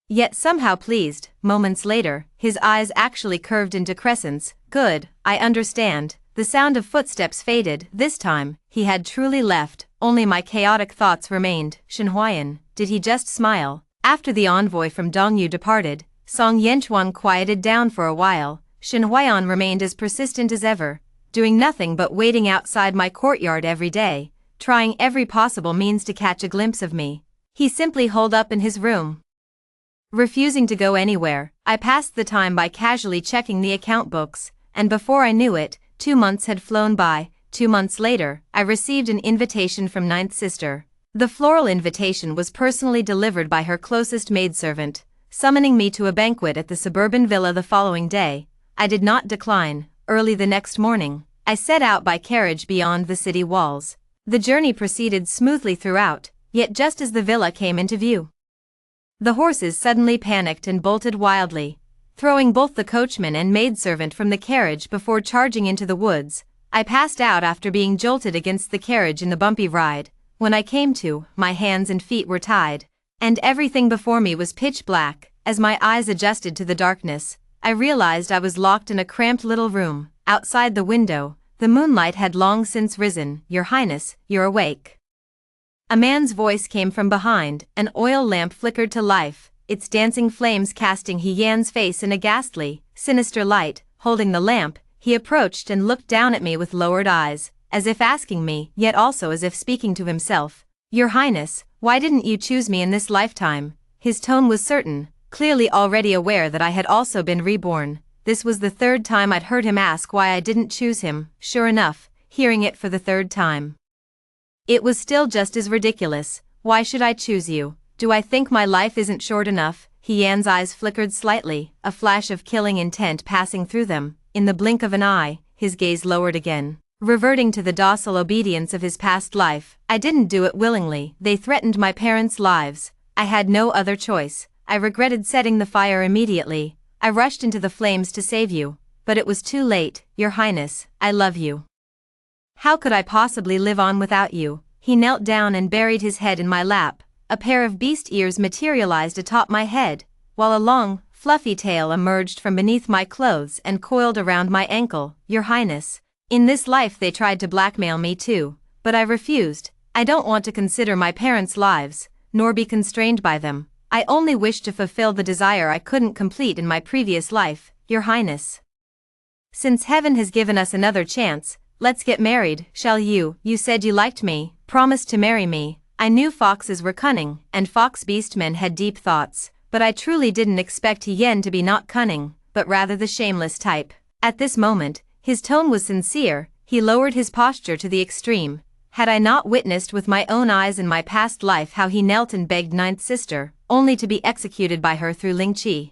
yet somehow pleased. Moments later, his eyes actually curved into crescents. "Good, I understand." The sound of footsteps faded. This time, he had truly left, only my chaotic thoughts remained. Shen Huayan, did he just smile? After the envoy from Dongyu departed, Song Yanchuan quieted down for a while. Shen Huayan remained as persistent as ever, doing nothing but waiting outside my courtyard every day, trying every possible means to catch a glimpse of me. He simply holed up in his room, refusing to go anywhere. I passed the time by casually checking the account books, and before I knew it, 2 months had flown by. 2 months later, I received an invitation from 9th sister. The floral invitation was personally delivered by her closest maidservant, summoning me to a banquet at the suburban villa the following day. I did not decline. Early the next morning, I set out by carriage beyond the city walls. The journey proceeded smoothly throughout, yet just as the villa came into view, the horses suddenly panicked and bolted wildly, throwing both the coachman and maidservant from the carriage before charging into the woods. I passed out after being jolted against the carriage in the bumpy ride. When I came to, my hands and feet were tied, and everything before me was pitch black. As my eyes adjusted to the darkness, I realized I was locked in a cramped little room. Outside the window, the moonlight had long since risen. "Your Highness, you're awake." A man's voice came from behind. An oil lamp flickered to life, its dancing flames casting He Yan's face in a ghastly, sinister light. Holding the lamp, he approached and looked down at me with lowered eyes, as if asking me, yet also as if speaking to himself, "Your Highness, why didn't you choose me in this lifetime?" His tone was certain, clearly already aware that I had also been reborn. This was the 3rd time I'd heard him ask why I didn't choose him. Sure enough, hearing it for the 3rd time, it was still just as ridiculous. "Why should I choose you? Do I think my life isn't short enough?" He Yan's eyes flickered slightly, a flash of killing intent passing through them. In the blink of an eye, his gaze lowered again, reverting to the docile obedience of his past life. "I didn't do it willingly. They threatened my parents' lives. I had no other choice. I regretted setting the fire immediately. I rushed into the flames to save you, but it was too late. Your Highness, I love you. How could I possibly live on without you?" He knelt down and buried his head in my lap. A pair of beast ears materialized atop my head, while a long, fluffy tail emerged from beneath my clothes and coiled around my ankle. "Your Highness, in this life they tried to blackmail me too, but I refused. I don't want to consider my parents' lives, nor be constrained by them. I only wish to fulfill the desire I couldn't complete in my previous life. Your Highness, since heaven has given us another chance, let's get married, shall you? You said you liked me, promised to marry me." I knew foxes were cunning, and fox beast men had deep thoughts, but I truly didn't expect He Yan to be not cunning. but rather the shameless type. At this moment, his tone was sincere, he lowered his posture to the extreme. Had I not witnessed with my own eyes in my past life how he knelt and begged Ninth Sister, only to be executed by her through Ling Qi?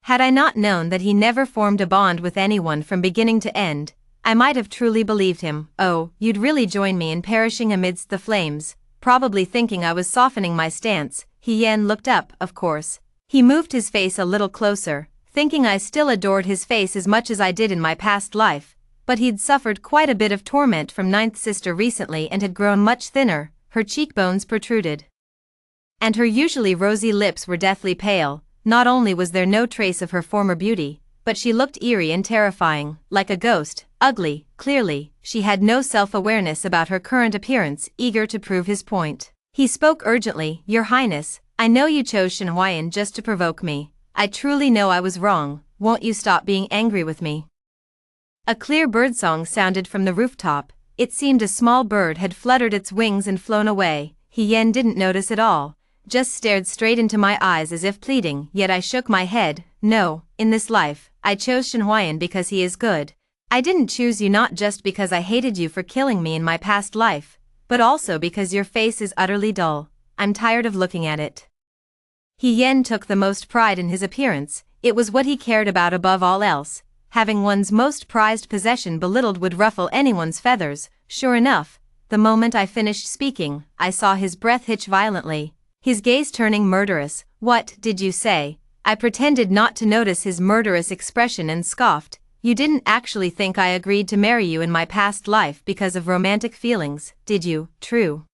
Had I not known that he never formed a bond with anyone from beginning to end, I might have truly believed him. Oh, you'd really join me in perishing amidst the flames, probably thinking I was softening my stance. He Yan looked up, of course. He moved his face a little closer, thinking I still adored his face as much as I did in my past life, but he'd suffered quite a bit of torment from Ninth Sister recently and had grown much thinner, her cheekbones protruded, and her usually rosy lips were deathly pale. Not only was there no trace of her former beauty, but she looked eerie and terrifying, like a ghost, ugly. Clearly, she had no self-awareness about her current appearance, eager to prove his point. He spoke urgently, "Your Highness, I know you chose Shen Huayan just to provoke me. I truly know I was wrong, won't you stop being angry with me?" A clear birdsong sounded from the rooftop. It seemed a small bird had fluttered its wings and flown away. He Yan didn't notice at all, just stared straight into my eyes as if pleading, yet I shook my head. "No, in this life, I chose Shen Huayan because he is good. I didn't choose you not just because I hated you for killing me in my past life, but also because your face is utterly dull. I'm tired of looking at it." He Yan took the most pride in his appearance. It was what he cared about above all else. Having one's most prized possession belittled would ruffle anyone's feathers. Sure enough, the moment I finished speaking, I saw his breath hitch violently, his gaze turning murderous. "What did you say?" I pretended not to notice his murderous expression and scoffed. "You didn't actually think I agreed to marry you in my past life because of romantic feelings, did you? True.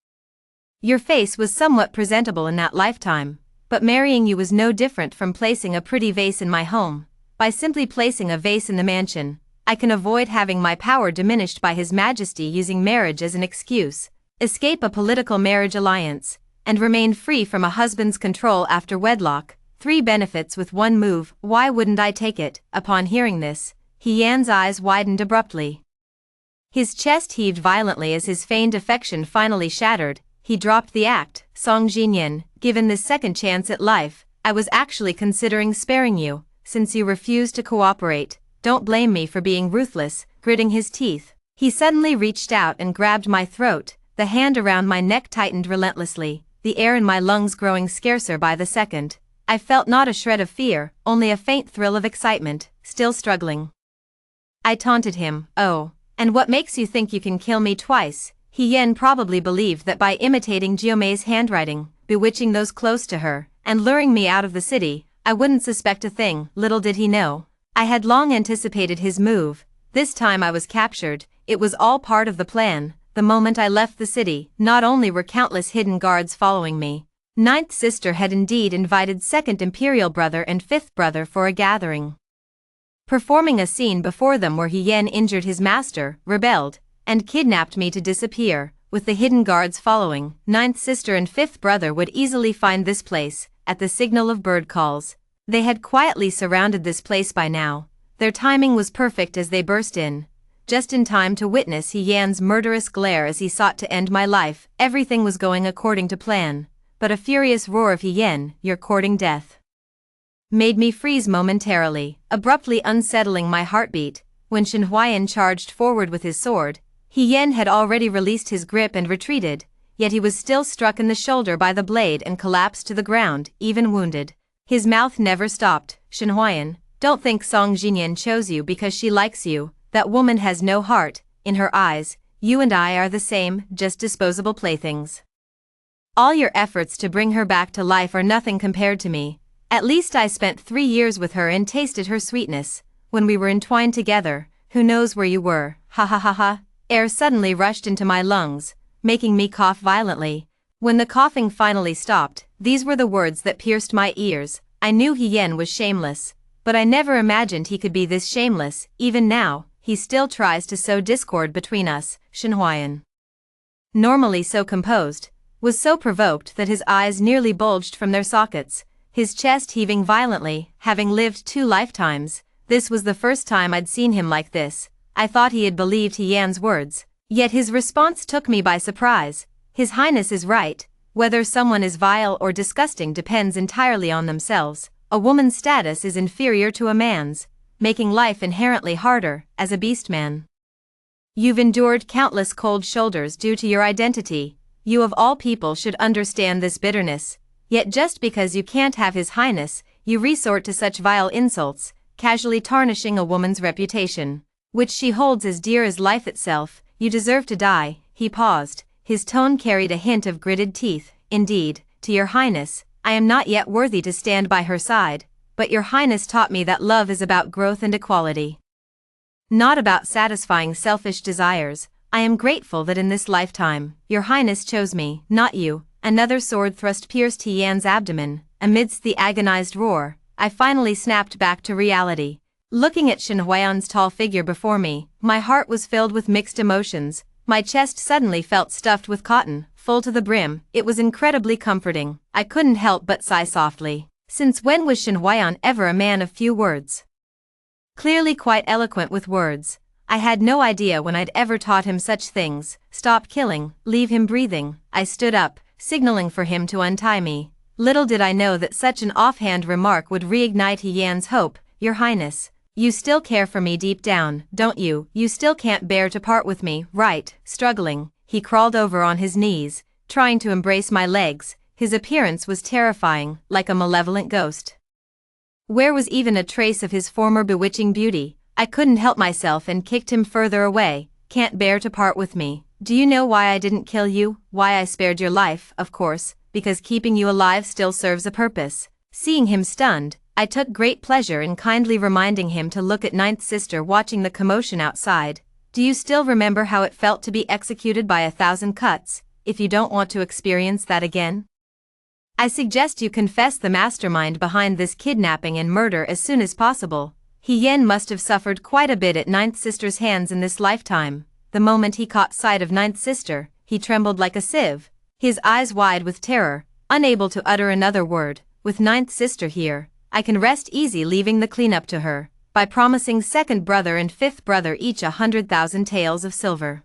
Your face was somewhat presentable in that lifetime, but marrying you was no different from placing a pretty vase in my home. By simply placing a vase in the mansion, I can avoid having my power diminished by His Majesty using marriage as an excuse, escape a political marriage alliance, and remain free from a husband's control after wedlock. 3 benefits with one move. Why wouldn't I take it?" Upon hearing this, He Yan's eyes widened abruptly. His chest heaved violently as his feigned affection finally shattered. He dropped the act. "Song Jinyan, given this second chance at life, I was actually considering sparing you, since you refused to cooperate. Don't blame me for being ruthless." Gritting his teeth, he suddenly reached out and grabbed my throat. The hand around my neck tightened relentlessly, the air in my lungs growing scarcer by the second. I felt not a shred of fear, only a faint thrill of excitement. Still struggling, I taunted him. "Oh, and what makes you think you can kill me twice?" He Yan probably believed that by imitating Jiomei's handwriting, bewitching those close to her, and luring me out of the city, I wouldn't suspect a thing. Little did he know, I had long anticipated his move. This time I was captured. It was all part of the plan. The moment I left the city, not only were countless hidden guards following me, Ninth Sister had indeed invited Second Imperial Brother and Fifth Brother for a gathering, performing a scene before them where He Yan injured his master, rebelled, and kidnapped me to disappear. With the hidden guards following, Ninth Sister and Fifth Brother would easily find this place. At the signal of bird calls, they had quietly surrounded this place by now. Their timing was perfect as they burst in, just in time to witness He Yan's murderous glare as he sought to end my life. Everything was going according to plan, but a furious roar of "He Yan, you're courting death," made me freeze momentarily, abruptly unsettling my heartbeat. When Shen Huayan charged forward with his sword, He Yan had already released his grip and retreated, yet he was still struck in the shoulder by the blade and collapsed to the ground, even wounded. His mouth never stopped. "Shen Huayan, don't think Song Jinyan chose you because she likes you. That woman has no heart. In her eyes, you and I are the same, just disposable playthings. All your efforts to bring her back to life are nothing compared to me. At least I spent 3 years with her and tasted her sweetness. When we were entwined together, who knows where you were?" Ha ha ha ha. Air suddenly rushed into my lungs, making me cough violently. When the coughing finally stopped, these were the words that pierced my ears. "I knew He Yan was shameless, but I never imagined he could be this shameless. Even now, he still tries to sow discord between us." Shen Huayan, normally so composed, was so provoked that his eyes nearly bulged from their sockets, his chest heaving violently. Having lived 2 lifetimes, this was the first time I'd seen him like this. I thought he had believed He Yan's words, yet his response took me by surprise. "His Highness is right. Whether someone is vile or disgusting depends entirely on themselves. a woman's status is inferior to a man's, making life inherently harder as a beastman. You've endured countless cold shoulders due to your identity. You of all people should understand this bitterness, yet just because you can't have His Highness, you resort to such vile insults, casually tarnishing a woman's reputation, which she holds as dear as life itself. You deserve to die." He paused, his tone carried a hint of gritted teeth. "Indeed, to your Highness, I am not yet worthy to stand by her side, but your Highness taught me that love is about growth and equality, not about satisfying selfish desires. I am grateful that in this lifetime, your Highness chose me, not you." Another sword thrust pierced He Yan's abdomen. Amidst the agonized roar, I finally snapped back to reality. Looking at Shen Huayan's tall figure before me, my heart was filled with mixed emotions. My chest suddenly felt stuffed with cotton, full to the brim. It was incredibly comforting. I couldn't help but sigh softly. Since when was Shen Huayan ever a man of few words? Clearly quite eloquent with words. I had no idea when I'd ever taught him such things. "Stop killing, leave him breathing." I stood up, signaling for him to untie me. Little did I know that such an offhand remark would reignite He Yan's hope. "Your Highness, you still care for me deep down, don't you? You still can't bear to part with me, right?" Struggling, he crawled over on his knees, trying to embrace my legs. His appearance was terrifying, like a malevolent ghost. Where was even a trace of his former bewitching beauty? I couldn't help myself and kicked him further away. "Can't bear to part with me. Do you know why I didn't kill you? Why I spared your life? Of course, because keeping you alive still serves a purpose." Seeing him stunned, I took great pleasure in kindly reminding him to look at Ninth Sister watching the commotion outside. "Do you still remember how it felt to be executed by 1,000 cuts? If you don't want to experience that again, I suggest you confess the mastermind behind this kidnapping and murder as soon as possible." He Yan must have suffered quite a bit at Ninth Sister's hands in this lifetime. The moment he caught sight of Ninth Sister, he trembled like a sieve, his eyes wide with terror, unable to utter another word. "With Ninth Sister here, I can rest easy leaving the cleanup to her, by promising second brother and fifth brother each 100,000 taels of silver."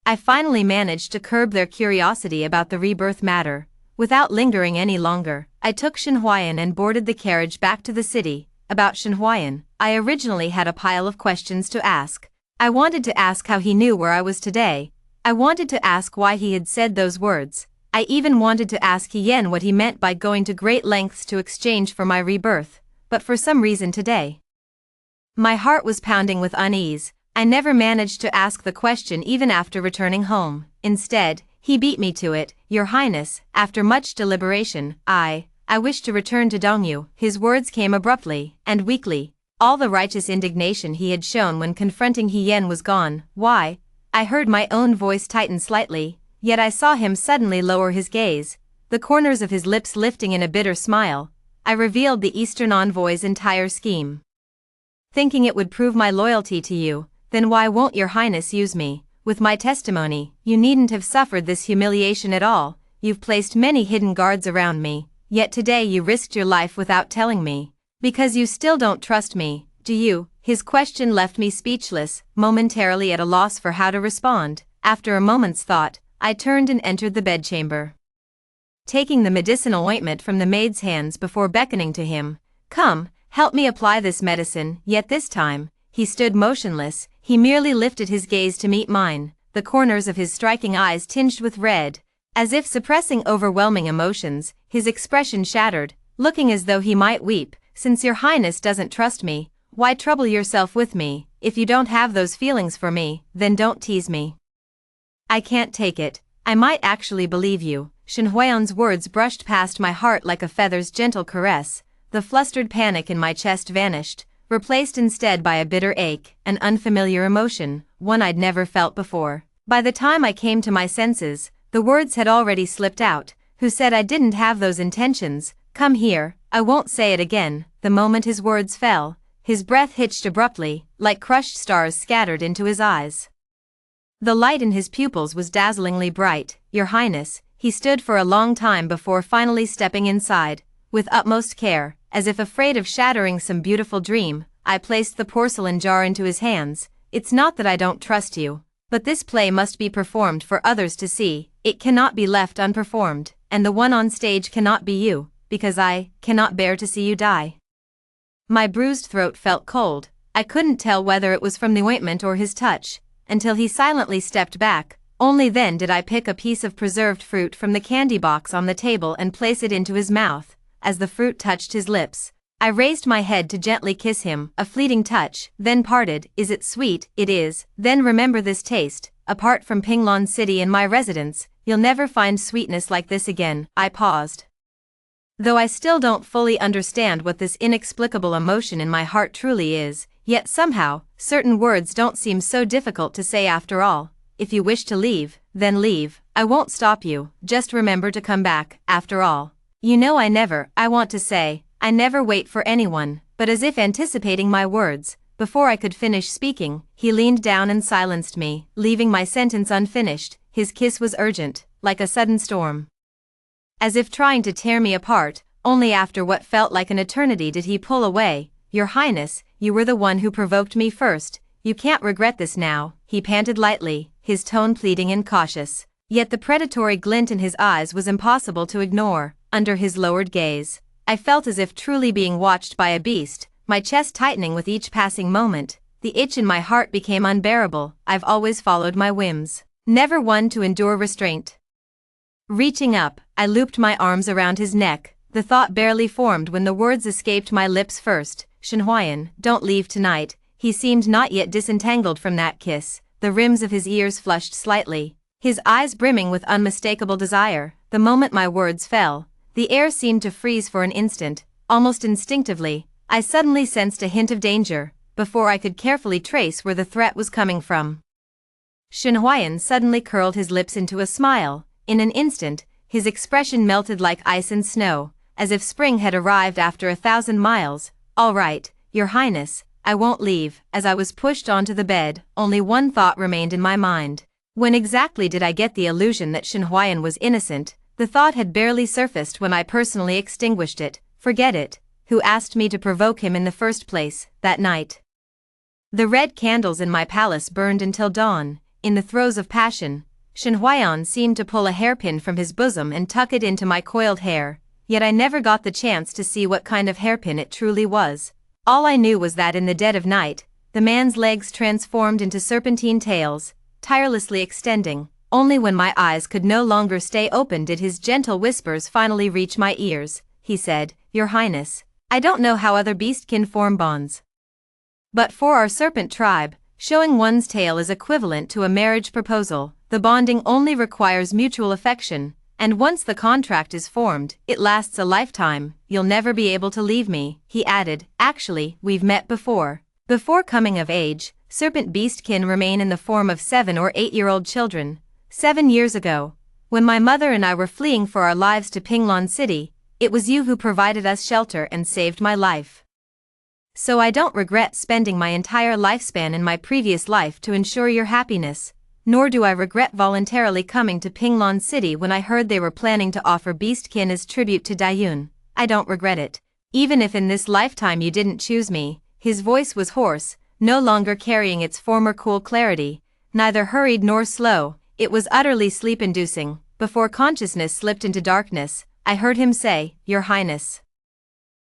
I finally managed to curb their curiosity about the rebirth matter. Without lingering any longer, I took Shen Huayan and boarded the carriage back to the city. About Shen Huayan, I originally had a pile of questions to ask. I wanted to ask how he knew where I was today. I wanted to ask why he had said those words. I even wanted to ask He Yan what he meant by going to great lengths to exchange for my rebirth. But for some reason today, my heart was pounding with unease. I never managed to ask the question even after returning home. Instead, he beat me to it. "Your Highness, after much deliberation, I wish to return to Dongyu." His words came abruptly and weakly. All the righteous indignation he had shown when confronting He Yan was gone. "Why?" I heard my own voice tighten slightly, yet I saw him suddenly lower his gaze, the corners of his lips lifting in a bitter smile. I revealed the Eastern envoy's entire scheme. "Thinking it would prove my loyalty to you, then why won't your Highness use me? With my testimony, you needn't have suffered this humiliation at all. You've placed many hidden guards around me, yet today you risked your life without telling me. Because you still don't trust me, do you?" His question left me speechless, momentarily at a loss for how to respond. After a moment's thought, I turned and entered the bedchamber, taking the medicinal ointment from the maid's hands before beckoning to him. "Come, help me apply this medicine." Yet this time, he stood motionless. He merely lifted his gaze to meet mine, the corners of his striking eyes tinged with red. As if suppressing overwhelming emotions, his expression shattered, looking as though he might weep. "Since your Highness doesn't trust me, why trouble yourself with me? If you don't have those feelings for me, then don't tease me. I can't take it. I might actually believe you." Shen Huayan's words brushed past my heart like a feather's gentle caress. The flustered panic in my chest vanished, replaced instead by a bitter ache, an unfamiliar emotion, one I'd never felt before. By the time I came to my senses, the words had already slipped out. "Who said I didn't have those intentions? Come here." I won't say it again. The moment his words fell, his breath hitched abruptly, like crushed stars scattered into his eyes. The light in his pupils was dazzlingly bright. "Your Highness." He stood for a long time before finally stepping inside. With utmost care, as if afraid of shattering some beautiful dream, I placed the porcelain jar into his hands. "It's not that I don't trust you, but this play must be performed for others to see. It cannot be left unperformed, and the one on stage cannot be you. because I cannot bear to see you die." My bruised throat felt cold. I couldn't tell whether it was from the ointment or his touch, until he silently stepped back. Only then did I pick a piece of preserved fruit from the candy box on the table and place it into his mouth. As the fruit touched his lips, I raised my head to gently kiss him, a fleeting touch, then parted. "Is it sweet?" "It is." "Then remember this taste. Apart from Pinglon City and my residence, you'll never find sweetness like this again." I paused. Though I still don't fully understand what this inexplicable emotion in my heart truly is, yet somehow, certain words don't seem so difficult to say after all. If you wish to leave, then leave. I won't stop you, just remember to come back, after all. You know I want to say, I never wait for anyone, but as if anticipating my words, before I could finish speaking, he leaned down and silenced me, leaving my sentence unfinished. His kiss was urgent, like a sudden storm. As if trying to tear me apart, only after what felt like an eternity did he pull away. "Your Highness, you were the one who provoked me first. You can't regret this now," he panted lightly, his tone pleading and cautious. Yet the predatory glint in his eyes was impossible to ignore. Under his lowered gaze, I felt as if truly being watched by a beast, my chest tightening with each passing moment. The itch in my heart became unbearable. I've always followed my whims, never one to endure restraint. Reaching up, I looped my arms around his neck. The thought barely formed when the words escaped my lips first. "Shenhuayan, don't leave tonight." He seemed not yet disentangled from that kiss. The rims of his ears flushed slightly, his eyes brimming with unmistakable desire. The moment my words fell, the air seemed to freeze for an instant. Almost instinctively, I suddenly sensed a hint of danger, before I could carefully trace where the threat was coming from. Shenhuayan suddenly curled his lips into a smile. In an instant, his expression melted like ice and snow, as if spring had arrived after 1,000 miles. "All right, Your Highness, I won't leave." As I was pushed onto the bed, only one thought remained in my mind. When exactly did I get the illusion that Shenhuayan was innocent? The thought had barely surfaced when I personally extinguished it. Forget it. Who asked me to provoke him in the first place? That night, the red candles in my palace burned until dawn. In the throes of passion, Shenhuayan seemed to pull a hairpin from his bosom and tuck it into my coiled hair, yet I never got the chance to see what kind of hairpin it truly was. All I knew was that in the dead of night, the man's legs transformed into serpentine tails, tirelessly extending. Only when my eyes could no longer stay open did his gentle whispers finally reach my ears. He said, "Your Highness, I don't know how other beastkin form bonds, but for our serpent tribe, showing one's tail is equivalent to a marriage proposal. The bonding only requires mutual affection, and once the contract is formed, it lasts a lifetime. You'll never be able to leave me," he added. "Actually, we've met before. Before coming of age, serpent beastkin remain in the form of 7 or 8-year-old children. 7 years ago, when my mother and I were fleeing for our lives to Pinglon City, it was you who provided us shelter and saved my life. So I don't regret spending my entire lifespan in my previous life to ensure your happiness. Nor do I regret voluntarily coming to Pinglon City when I heard they were planning to offer beastkin as tribute to Dayun. I don't regret it. Even if in this lifetime you didn't choose me." His voice was hoarse, no longer carrying its former cool clarity, neither hurried nor slow. It was utterly sleep-inducing. Before consciousness slipped into darkness, I heard him say, "Your Highness,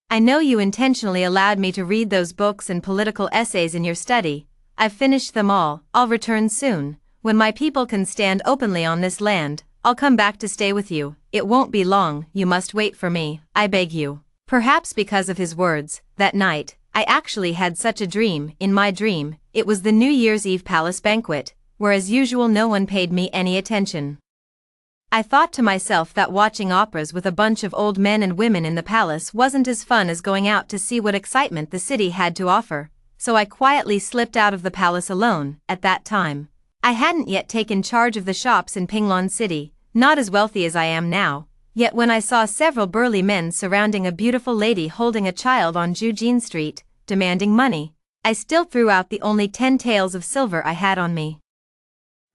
I know you intentionally allowed me to read those books and political essays in your study. I've finished them all. I'll return soon. When my people can stand openly on this land, I'll come back to stay with you. It won't be long. You must wait for me, I beg you." Perhaps because of his words, that night, I actually had such a dream. In my dream, it was the New Year's Eve palace banquet, where as usual no one paid me any attention. I thought to myself that watching operas with a bunch of old men and women in the palace wasn't as fun as going out to see what excitement the city had to offer, so I quietly slipped out of the palace alone. At that time, I hadn't yet taken charge of the shops in Pinglon City, not as wealthy as I am now, yet when I saw several burly men surrounding a beautiful lady holding a child on Jujin Street, demanding money, I still threw out the only 10 taels of silver I had on me.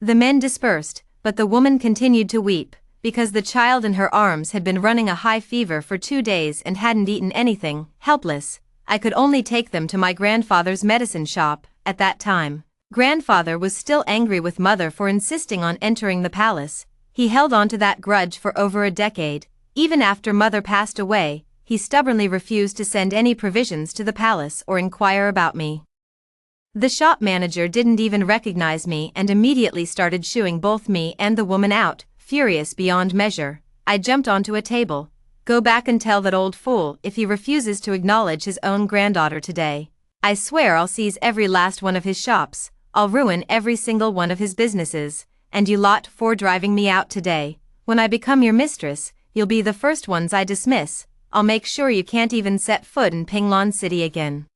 The men dispersed, but the woman continued to weep, because the child in her arms had been running a high fever for 2 days and hadn't eaten anything. Helpless, I could only take them to my grandfather's medicine shop. At that time, grandfather was still angry with mother for insisting on entering the palace. He held on to that grudge for over a decade. Even after mother passed away, he stubbornly refused to send any provisions to the palace or inquire about me. The shop manager didn't even recognize me and immediately started shooing both me and the woman out, furious beyond measure. I jumped onto a table. Go back and tell that old fool if he refuses to acknowledge his own granddaughter today. I swear I'll seize every last one of his shops, I'll ruin every single one of his businesses, and you lot for driving me out today. When I become your mistress, you'll be the first ones I dismiss. I'll make sure you can't even set foot in Pinglon City again.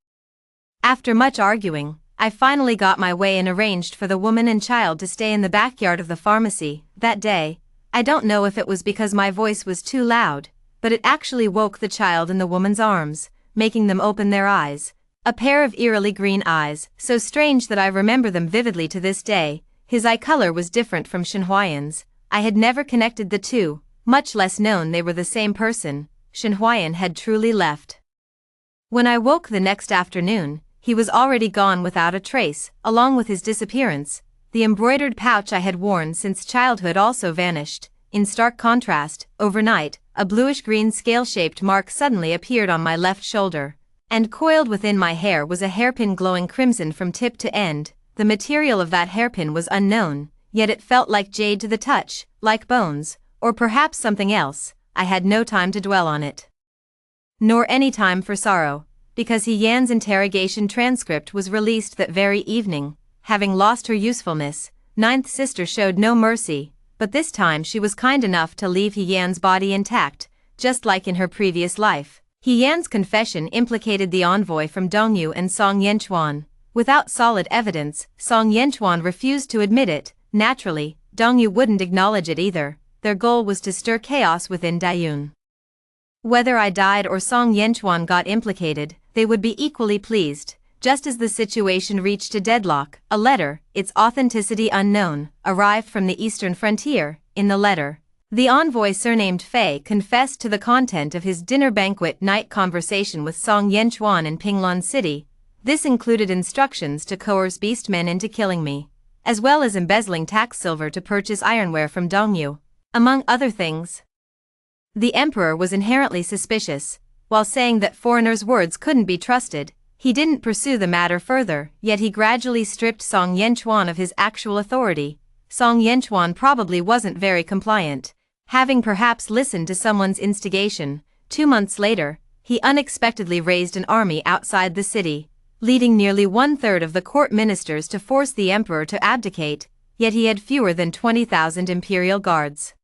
After much arguing, I finally got my way and arranged for the woman and child to stay in the backyard of the pharmacy. That day, I don't know if it was because my voice was too loud, but it actually woke the child in the woman's arms, making them open their eyes. A pair of eerily green eyes, so strange that I remember them vividly to this day. His eye color was different from Shenhuayan's. I had never connected the two, much less known they were the same person. Shenhuayan had truly left. When I woke the next afternoon, he was already gone without a trace. Along with his disappearance, the embroidered pouch I had worn since childhood also vanished. In stark contrast, overnight, a bluish-green scale-shaped mark suddenly appeared on my left shoulder, and coiled within my hair was a hairpin glowing crimson from tip to end. The material of that hairpin was unknown, yet it felt like jade to the touch, like bones, or perhaps something else. I had no time to dwell on it. Nor any time for sorrow, because Yan's interrogation transcript was released that very evening. Having lost her usefulness, ninth sister showed no mercy, but this time she was kind enough to leave Yan's body intact, just like in her previous life. Yan's confession implicated the envoy from Dongyu and Song Yanchuan. Without solid evidence, Song Yanchuan refused to admit it. Naturally, Dongyu wouldn't acknowledge it either. Their goal was to stir chaos within Dayun. Whether I died or Song Yanchuan got implicated, they would be equally pleased. Just as the situation reached a deadlock, a letter, its authenticity unknown, arrived from the eastern frontier. In the letter, the envoy surnamed Fei confessed to the content of his dinner banquet night conversation with Song Yanchuan in Pinglon City. This included instructions to coerce beastmen into killing me, as well as embezzling tax silver to purchase ironware from Dongyu, among other things. The emperor was inherently suspicious. While saying that foreigners' words couldn't be trusted, he didn't pursue the matter further, yet he gradually stripped Song Yanchuan of his actual authority. Song Yanchuan probably wasn't very compliant, having perhaps listened to someone's instigation. 2 months later, he unexpectedly raised an army outside the city, leading nearly 1/3 of the court ministers to force the emperor to abdicate, yet he had fewer than 20,000 imperial guards.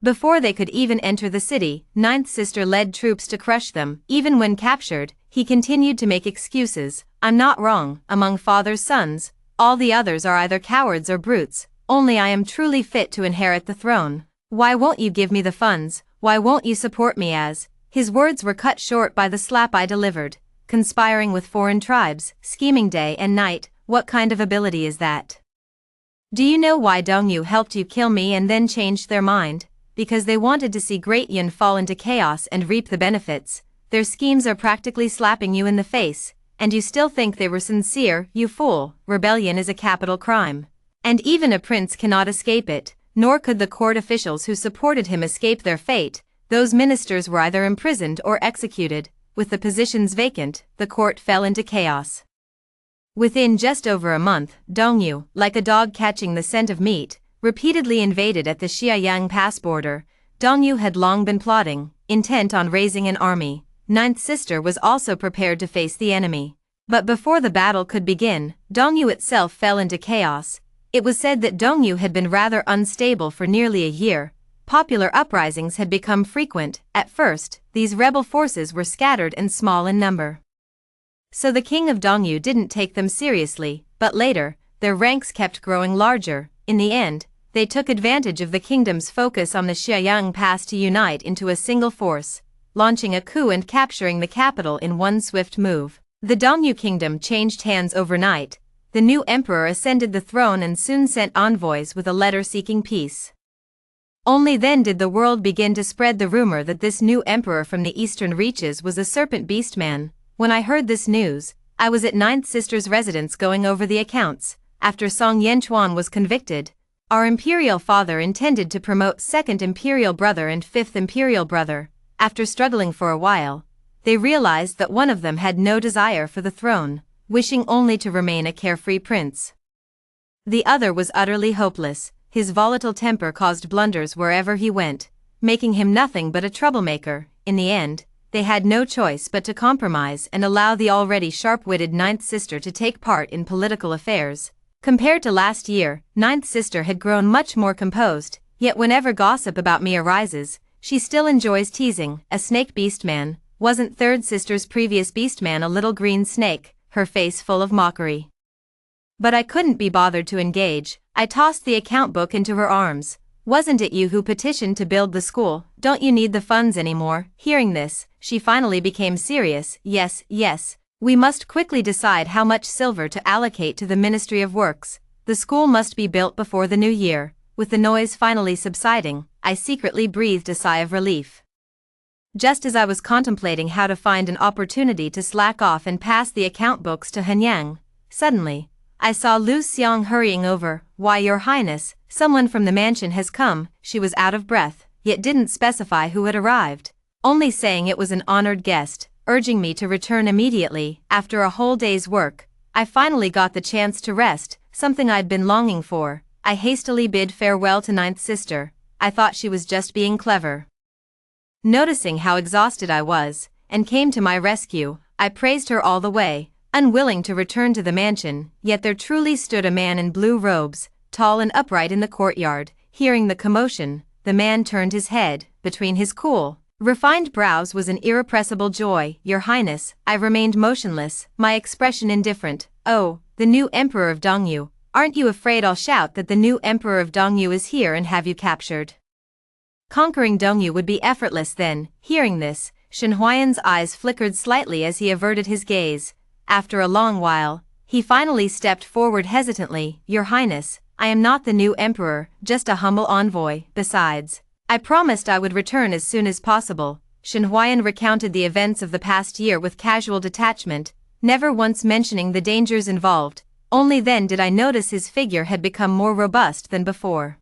Before they could even enter the city, ninth sister led troops to crush them. Even when captured, he continued to make excuses. I'm not wrong. Among father's sons, all the others are either cowards or brutes. Only I am truly fit to inherit the throne. Why won't you give me the funds? Why won't you support me as? His words were cut short by the slap I delivered. Conspiring with foreign tribes, scheming day and night, what kind of ability is that? Do you know why Dongyu helped you kill me and then changed their mind? Because they wanted to see Great Yun fall into chaos and reap the benefits. Their schemes are practically slapping you in the face, and you still think they were sincere, you fool. Rebellion is a capital crime. And even a prince cannot escape it, nor could the court officials who supported him escape their fate. Those ministers were either imprisoned or executed. With the positions vacant, the court fell into chaos. Within just over a month, Dongyu, like a dog catching the scent of meat, repeatedly invaded at the Xiayang Pass border. Dongyu had long been plotting, intent on raising an army. Ninth sister was also prepared to face the enemy. But before the battle could begin, Dongyu itself fell into chaos. It was said that Dongyu had been rather unstable for nearly a year. Popular uprisings had become frequent. At first, these rebel forces were scattered and small in number, so the king of Dongyu didn't take them seriously, but later, their ranks kept growing larger. In the end, they took advantage of the kingdom's focus on the Xiayang Pass to unite into a single force, launching a coup and capturing the capital in one swift move. The Dongyu kingdom changed hands overnight. The new emperor ascended the throne and soon sent envoys with a letter seeking peace. Only then did the world begin to spread the rumor that this new emperor from the eastern reaches was a serpent beastman. When I heard this news, I was at ninth sister's residence going over the accounts. After Song Yanchuan was convicted, Our imperial father intended to promote second imperial brother and fifth imperial brother. After struggling for a while, they realized that one of them had no desire for the throne, wishing only to remain a carefree prince. The other was utterly hopeless. His volatile temper caused blunders wherever he went, making him nothing but a troublemaker. In the end, they had no choice but to compromise and allow the already sharp-witted ninth sister to take part in political affairs. Compared to last year, ninth sister had grown much more composed, yet whenever gossip about me arises, she still enjoys teasing. A snake beastman. Wasn't third sister's previous beastman a little green snake, her face full of mockery? But I couldn't be bothered to engage. I tossed the account book into her arms. Wasn't it you who petitioned to build the school? Don't you need the funds anymore? Hearing this, she finally became serious. Yes. We must quickly decide how much silver to allocate to the Ministry of Works. The school must be built before the new year. With the noise finally subsiding, I secretly breathed a sigh of relief. Just as I was contemplating how to find an opportunity to slack off and pass the account books to Hanyang, suddenly, I saw Lu Xiang hurrying over. Why, Your Highness, someone from the mansion has come. She was out of breath, yet didn't specify who had arrived, only saying it was an honored guest, urging me to return immediately. After a whole day's work, I finally got the chance to rest, something I'd been longing for. I hastily bid farewell to ninth sister. I thought she was just being clever. Noticing how exhausted I was, and came to my rescue, I praised her all the way, unwilling to return to the mansion. Yet there truly stood a man in blue robes, tall and upright in the courtyard. Hearing the commotion, the man turned his head. Between his cool, refined brows was an irrepressible joy. Your Highness. I remained motionless, my expression indifferent. Oh, the new Emperor of Dongyu. Aren't you afraid I'll shout that the new Emperor of Dongyu is here and have you captured? Conquering Dongyu would be effortless then. Hearing this, Shen Huayan's eyes flickered slightly as he averted his gaze. After a long while, he finally stepped forward hesitantly. Your Highness, I am not the new emperor, just a humble envoy. Besides, I promised I would return as soon as possible. Shen Huayan recounted the events of the past year with casual detachment, never once mentioning the dangers involved. Only then did I notice his figure had become more robust than before.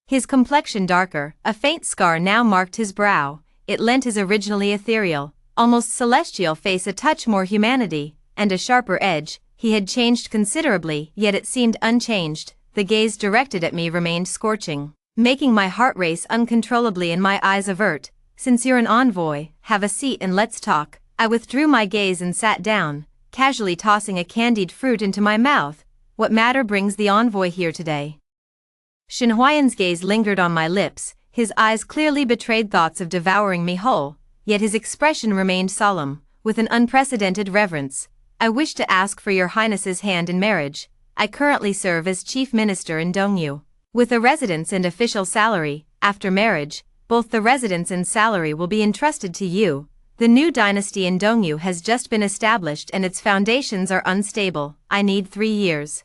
His complexion darker, a faint scar now marked his brow. It lent his originally ethereal, almost celestial face a touch more humanity, and a sharper edge. He had changed considerably, yet it seemed unchanged. The gaze directed at me remained scorching, making my heart race uncontrollably and my eyes avert. Since you're an envoy, have a seat and let's talk. I withdrew my gaze and sat down, casually tossing a candied fruit into my mouth. What matter brings the envoy here today? Shen Huayan's gaze lingered on my lips, his eyes clearly betrayed thoughts of devouring me whole, yet his expression remained solemn, with an unprecedented reverence. I wish to ask for your Highness's hand in marriage. I currently serve as chief minister in Dongyu, with a residence and official salary. After marriage, both the residence and salary will be entrusted to you. The new dynasty in Dongyu has just been established and its foundations are unstable. I need 3 years.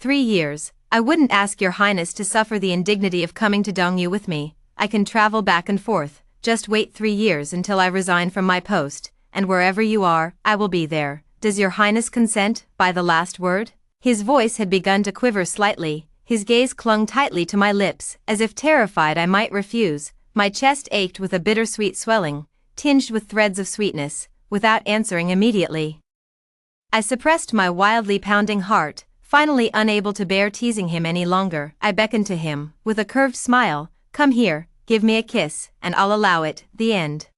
3 years. I wouldn't ask your Highness to suffer the indignity of coming to Dongyu with me. I can travel back and forth. Just wait 3 years until I resign from my post, and wherever you are, I will be there. Does your Highness consent? By the last word? His voice had begun to quiver slightly, his gaze clung tightly to my lips, as if terrified I might refuse. My chest ached with a bittersweet swelling, tinged with threads of sweetness. Without answering immediately, I suppressed my wildly pounding heart, finally unable to bear teasing him any longer. I beckoned to him, with a curved smile. Come here, give me a kiss, and I'll allow it. The end.